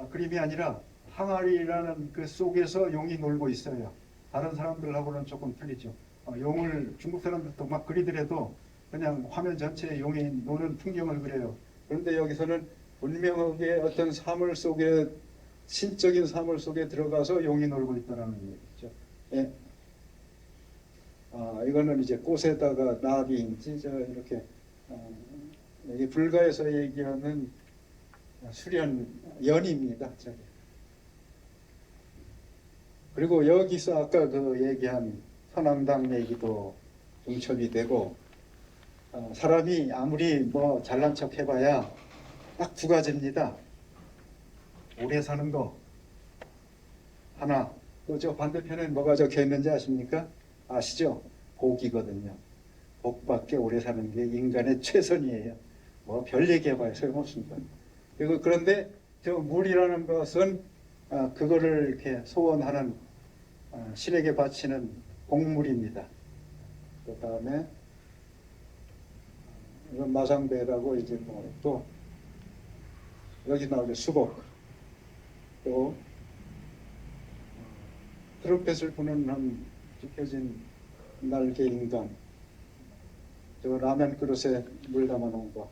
그림이 아니라 항아리라는 그 속에서 용이 놀고 있어요. 다른 사람들하고는 조금 틀리죠. 용을 중국 사람들도 막 그리더라도 그냥 화면 전체에 용이 노는 풍경을 그려요. 그런데 여기서는 분명하게 어떤 사물 속에 신적인 사물 속에 들어가서 용이 놀고 있다는 얘기죠. 예. 이거는 이제 꽃에다가 나비인지 이렇게 여기 불가에서 얘기하는 수련 연입니다. 그리고 여기서 아까 그 얘기한 선왕당 얘기도 중첩이 되고 사람이 아무리 뭐 잘난 척 해봐야 딱 두 가지입니다. 오래 사는 거 하나, 또 저 반대편에 뭐가 적혀 있는지 아십니까? 아시죠? 복이거든요. 복밖에 오래 사는 게 인간의 최선이에요. 뭐 별 얘기해봐야 소용없습니다. 그런데 저 물이라는 것은 그거를 이렇게 소원하는 신에게 바치는 곡물입니다. 그 다음에 이건 마상배라고 이제 뭐 또 여기 나오죠. 수복. 또 트럼펫을 부는 한 찢겨진 날개 인간. 저 라면 그릇에 물 담아 놓은 거.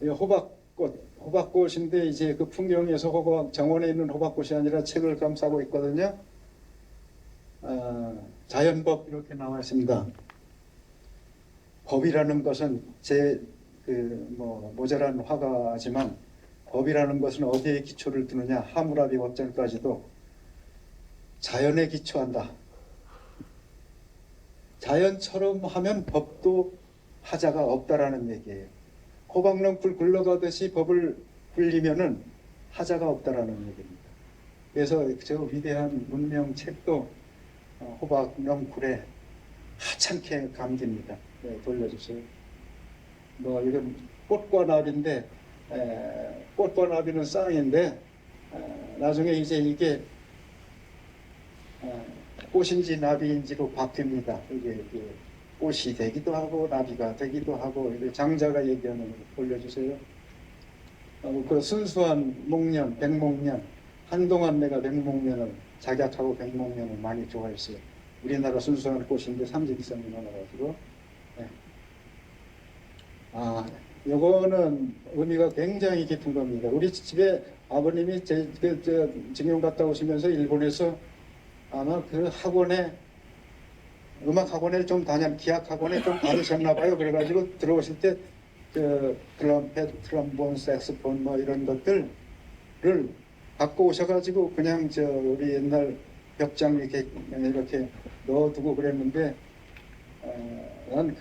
이 호박꽃인데 이제 그 풍경에서 정원에 있는 호박꽃이 아니라 책을 감싸고 있거든요. 자연법 이렇게 나와 있습니다. 법이라는 것은 모자란 화가지만 법이라는 것은 어디에 기초를 두느냐? 하무라비 법전까지도 자연에 기초한다. 자연처럼 하면 법도 하자가 없다라는 얘기예요. 호박농풀 굴러가듯이 법을 굴리면은 하자가 없다라는 얘기입니다. 그래서 저 위대한 문명 책도 호박농풀에 하찮게 감깁니다. 네, 돌려주세요. 이건 꽃과 나비인데 꽃과 나비는 쌍인데 나중에 이제 이게 꽃인지 나비인지로 바뀝니다. 이게 꽃이 되기도 하고 나비가 되기도 하고 장자가 얘기하는 거 돌려주세요. 그 순수한 목련, 백목련 한동안 내가 백목련을 작약하고 백목련을 많이 좋아했어요. 우리나라 순수한 꽃인데 삼직성이 많아가지고. 요거는 의미가 굉장히 깊은 겁니다. 우리 집에 아버님이 증용 갔다 오시면서 일본에서 아마 그 학원에 음악 학원에 좀 기악 학원에 좀 다니셨나 봐요. 그래가지고 들어오실 때 트럼펫, 트럼본, 색스폰 뭐 이런 것들을 갖고 오셔가지고 그냥 우리 옛날 벽장 이렇게 넣어두고 그랬는데 난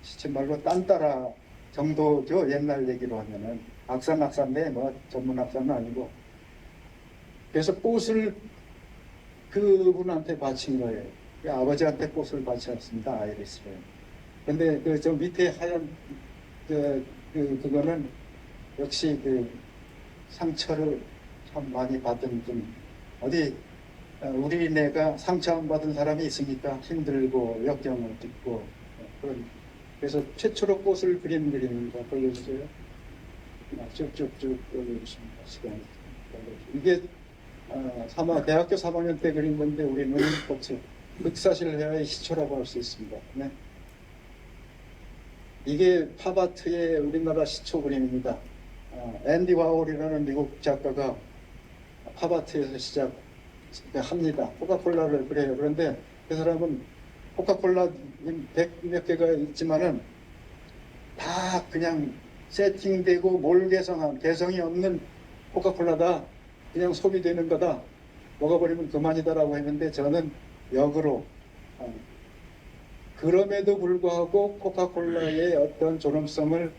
시체 말로 딴따라 정도죠. 옛날 얘기로 하면은 악산인데 뭐 전문 악산은 아니고. 그래서 꽃을 그분한테 바친 거예요. 아버지한테 꽃을 바치 않습니다. 아이리스를. 근데 저 밑에 하얀 그거는 역시 그 상처를 참 많이 받은 분 어디 우리네가 상처 안 받은 사람이 있습니까? 힘들고 역경을 딛고 그런 그래서 최초로 꽃을 그린 그림입니다. 보여주세요. 쭉쭉쭉 보여주십니다. 시간이 이게 대학교 3학년 때 그린 건데 우리는 꽃을 흑사실회화의 시초라고 할 수 있습니다. 네. 이게 팝아트의 우리나라 시초 그림입니다. 앤디 와홀이라는 미국 작가가 팝아트에서 시작합니다. 코카콜라를 그려요. 그런데 그 사람은 코카콜라 100몇 개가 있지만은 다 그냥 세팅되고 몰개성한 개성이 없는 코카콜라다. 그냥 소비되는 거다. 먹어버리면 그만이다라고 했는데 저는 역으로 그럼에도 불구하고 코카콜라의 어떤 존엄성을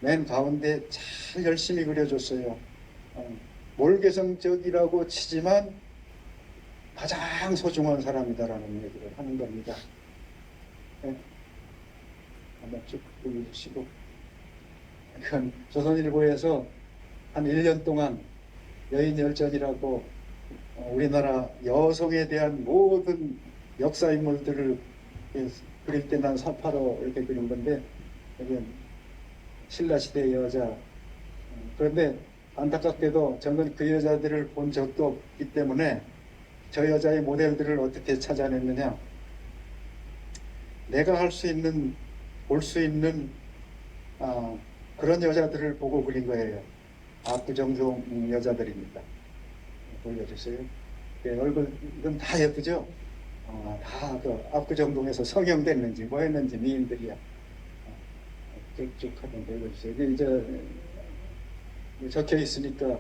맨 가운데 잘 열심히 그려줬어요. 몰개성적이라고 치지만 가장 소중한 사람이다라는 얘기를 하는 겁니다. 네. 한번 쭉 보여주시고 이건 조선일보에서 한 1년 동안 여인열전이라고 우리나라 여성에 대한 모든 역사 인물들을 그릴 때 난 사파로 이렇게 그린 건데 여기는 신라시대 여자 그런데 안타깝게도 저는 그 여자들을 본 적도 없기 때문에 저 여자의 모델들을 어떻게 찾아냈느냐 내가 할 수 있는 볼 수 있는 그런 여자들을 보고 그린 거예요. 압구정동 여자들입니다. 보여주세요. 네, 얼굴은 다 예쁘죠? 다 압구정동에서 성형됐는지 뭐 했는지 미인들이야. 쭉 한번 보여주세요. 이제 적혀 있으니까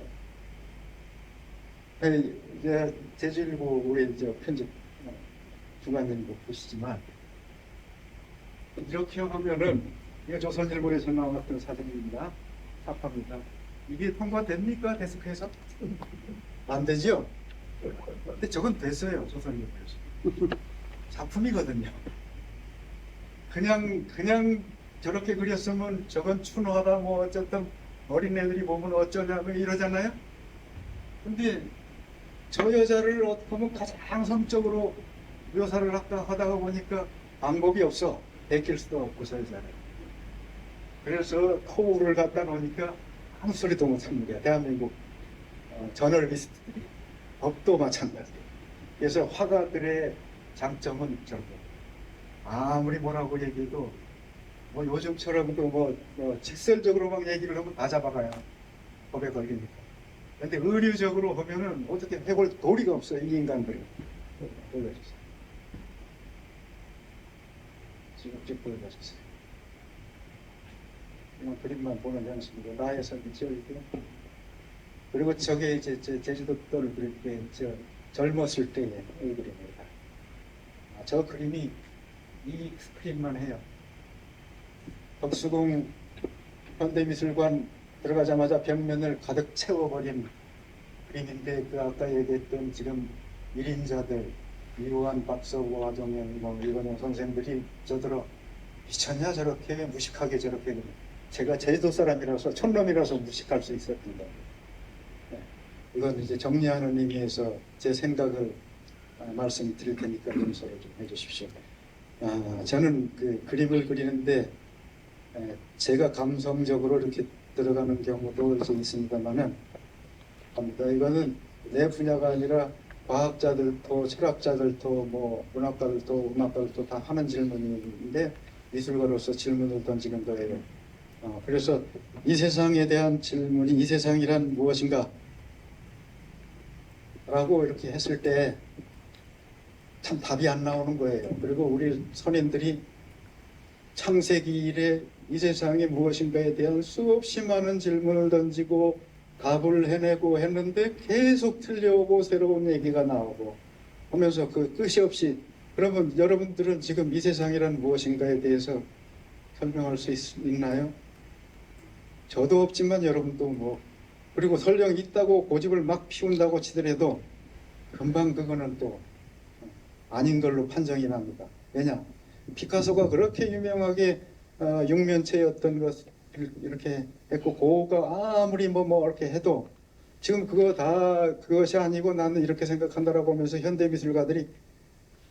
이제 제주일보 우리 이제 편집 주관님도 보시지만 이렇게 하면은 이거 조선일보에서 나왔던 사진입니다. 사파입니다. 이게 통과됩니까? 데스크에서? 안 되죠? 근데 저건 됐어요. 조선일보에서. 작품이거든요. 그냥 저렇게 그렸으면 저건 추노하다 뭐 어쨌든 어린애들이 보면 어쩌냐 뭐 이러잖아요. 근데 저 여자를 어떻게 보면 가장 성적으로 묘사를 하다가 보니까 방법이 없어. 베낄 수도 없고 저 여자를. 그래서 코를 갖다 놓으니까 아무 소리도 못하는 거야. 대한민국 저널리스트들이 법도 마찬가지예요. 그래서 화가들의 장점은 저거 아무리 뭐라고 얘기해도 뭐 요즘처럼도 뭐 직설적으로 막 얘기를 하면 다 잡아가요. 법에 걸리니까. 근데 의료적으로 하면은 어떻게 해볼 도리가 없어요. 이 인간들이. 보여주세요. 쭉 보여주세요. 이런 그림만 보는 형식으로 나의 삶이 지어있고요. 그리고 저게 이제 제주도 떠를 그릴 때 젊었을 때의 이 그림입니다. 저 그림이 이 스크린만 해요. 덕수궁 현대미술관 들어가자마자 벽면을 가득 채워버린 그림인데 그 아까 얘기했던 지금 1인자들 이호환, 박서구, 화정현, 이건영 선생들이 저들어 미쳤냐 저렇게 무식하게 저렇게 제가 제주도 사람이라서 촌놈이라서 무식할 수 있었던 거예요. 네. 이건 이제 정리하는 의미에서 제 생각을 말씀드릴 테니까 용서를 좀 해주십시오. 저는 그 그림을 그리는데 제가 감성적으로 이렇게 들어가는 경우도 있습니다만은 이거는 내 분야가 아니라 과학자들도 철학자들도 뭐 문학가들도 음악가들도 다 하는 질문인데 미술가로서 질문을 던지는 거예요. 그래서 이 세상에 대한 질문이 이 세상이란 무엇인가 라고 이렇게 했을 때 참 답이 안 나오는 거예요. 그리고 우리 선인들이 창세기 이래 이 세상이 무엇인가에 대한 수없이 많은 질문을 던지고 답을 해내고 했는데 계속 틀려오고 새로운 얘기가 나오고 하면서 그 끝이 없이 그러면 여러분들은 지금 이 세상이란 무엇인가에 대해서 설명할 수 있나요? 저도 없지만 여러분도 뭐 그리고 설령 있다고 고집을 막 피운다고 치더라도 금방 그거는 또 아닌 걸로 판정이 납니다. 왜냐? 피카소가 그렇게 유명하게 육면체였던 것 이렇게 했고 그거가 아무리 뭐 이렇게 해도 지금 그거 다 그것이 아니고 나는 이렇게 생각한다라고 하면서 현대 미술가들이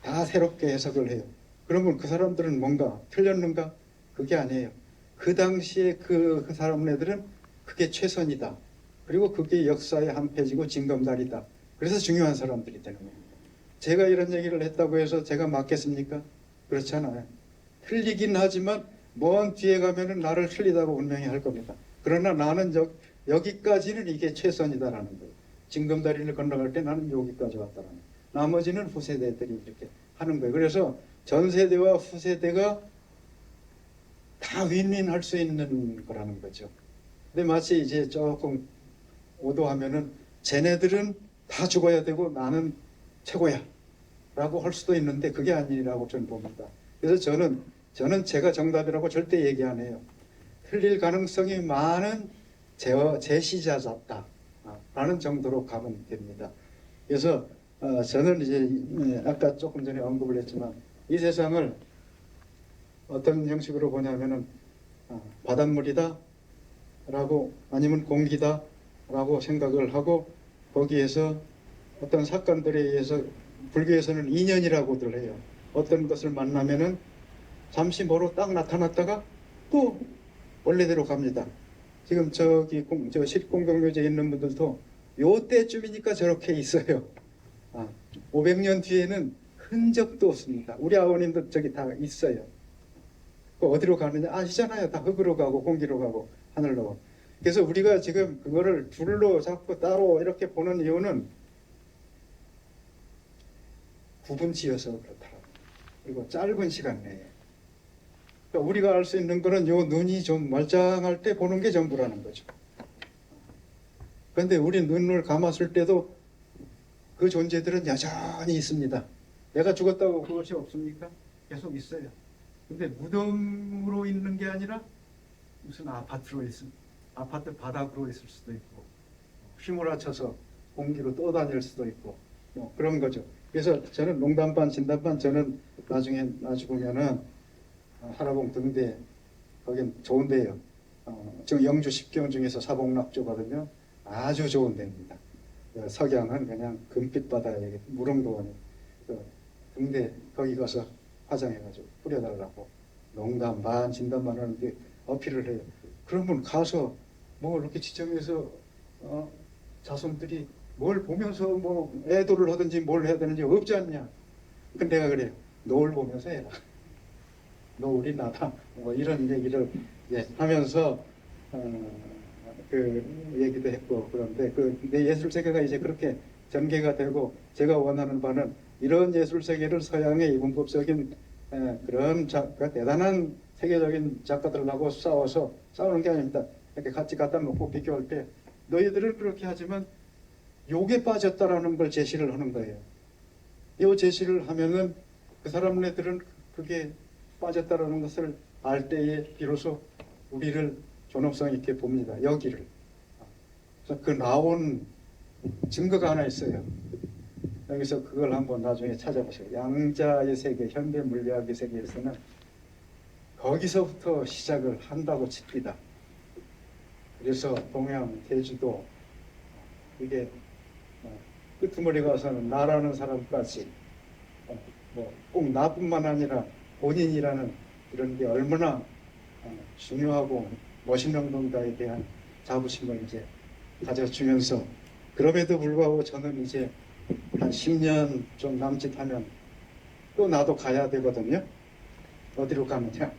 다 새롭게 해석을 해요. 그러면 그 사람들은 뭔가 틀렸는가? 그게 아니에요. 그 당시에 그 사람네들은 그게 최선이다. 그리고 그게 역사의 한 페이지고 징검다리다. 그래서 중요한 사람들이 되는 거예요. 제가 이런 얘기를 했다고 해서 제가 맞겠습니까? 그렇지 않아요. 틀리긴 하지만 먼 뒤에 가면은 나를 틀리다고 분명히 할 겁니다. 그러나 나는 여기까지는 이게 최선이다라는 거예요. 징검다리를 건너갈 때 나는 여기까지 왔다라는 거예요. 나머지는 후세대들이 이렇게 하는 거예요. 그래서 전 세대와 후세대가 다 윈윈할 수 있는 거라는 거죠. 근데 마치 이제 조금 오도하면은 쟤네들은 다 죽어야 되고 나는 최고야 라고 할 수도 있는데 그게 아니라고 저는 봅니다. 그래서 저는 제가 정답이라고 절대 얘기 안 해요. 틀릴 가능성이 많은 제시자다 라는 정도로 가면 됩니다. 그래서 저는 이제 아까 조금 전에 언급을 했지만 이 세상을 어떤 형식으로 보냐면은 바닷물이다 라고 아니면 공기다 라고 생각을 하고 거기에서 어떤 사건들에 의해서 불교에서는 인연이라고들 해요. 어떤 것을 만나면은 잠시 뭐로 딱 나타났다가 또 원래대로 갑니다. 지금 저기 저 실공동묘지에 있는 분들도 요 때쯤이니까 저렇게 있어요. 500년 뒤에는 흔적도 없습니다. 우리 아버님도 저기 다 있어요. 어디로 가느냐 아시잖아요. 다 흙으로 가고 공기로 가고 하늘로 가고. 그래서 우리가 지금 그거를 둘로 잡고 따로 이렇게 보는 이유는 구분지어서 그렇더라고요. 그리고 짧은 시간 내에. 그러니까 우리가 알 수 있는 거는 요 눈이 좀 멀쩡할 때 보는 게 전부라는 거죠. 그런데 우리 눈을 감았을 때도 그 존재들은 여전히 있습니다. 내가 죽었다고 그것이 없습니까? 계속 있어요. 근데 무덤으로 있는 게 아니라 무슨 아파트 바닥으로 있을 수도 있고 휘몰아쳐서 공기로 떠다닐 수도 있고 뭐 그런 거죠. 그래서 저는 농담 반 진담 반 저는 나중에 보면은 하라봉 등대 거긴 좋은 데예요. 지금 영주 10경 중에서 사복락조거든요. 아주 좋은 데입니다. 석양은 그냥 금빛 바다에 무릉도원이 등대 거기 가서 화장해가지고 뿌려달라고 농담 반 진담 반 하는데 어필을 해요. 그러면 가서 뭐 이렇게 지정해서 자손들이 뭘 보면서 뭐 애도를 하든지 뭘 해야 되는지 없지 않냐. 근데 내가 그래요. 노을 보면서 해라. 노을이 나다. 뭐 이런 얘기를 하면서 그 얘기도 했고 그런데 내 예술 세계가 이제 그렇게 전개가 되고 제가 원하는 바는 이런 예술 세계를 서양의 이분법적인 그런 대단한 세계적인 작가들하고 싸우는 게 아닙니다. 이렇게 같이 갖다 놓고 비교할 때 너희들은 그렇게 하지만 욕에 빠졌다라는 걸 제시를 하는 거예요. 이 제시를 하면은 그 사람네들은 그게 빠졌다라는 것을 알 때에 비로소 우리를 존엄성 있게 봅니다. 여기를. 그래서 그 나온 증거가 하나 있어요. 여기서 그걸 한번 나중에 찾아보세요. 양자의 세계, 현대 물리학의 세계에서는 거기서부터 시작을 한다고 칩니다. 그래서 동양, 제주도 이게 끄트머리 가서는 나라는 사람까지 뭐 꼭 나뿐만 아니라 본인이라는 이런 게 얼마나 중요하고 멋있는 건가에 대한 자부심을 이제 가져주면서 그럼에도 불구하고 저는 이제 한 10년 좀 남짓하면 또 나도 가야 되거든요. 어디로 가느냐?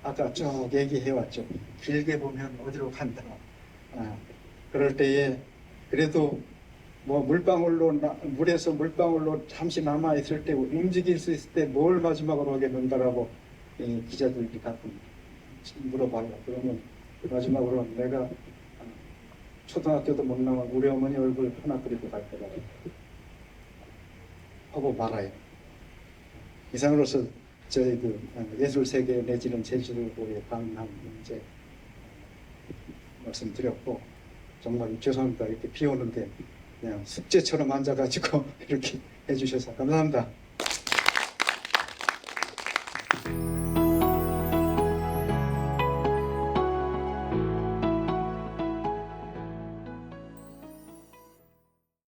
아까 쭉 얘기해왔죠. 길게 보면 어디로 간다. 그럴 때에 그래도 뭐 물에서 물방울로 잠시 남아 있을 때 움직일 수 있을 때 뭘 마지막으로 하겠는가라고 기자들이 가끔 물어봐요. 그러면 마지막으로 내가 초등학교도 못 나온 우리 어머니 얼굴 하나 그리고 갈 거라고 하고 말아요. 이상으로서 저희 그 예술 세계 내지는 제주도의 방한 문제 말씀드렸고 정말 죄송합니다. 이렇게 비 오는데 그냥 숙제처럼 앉아가지고 이렇게 해주셔서 감사합니다.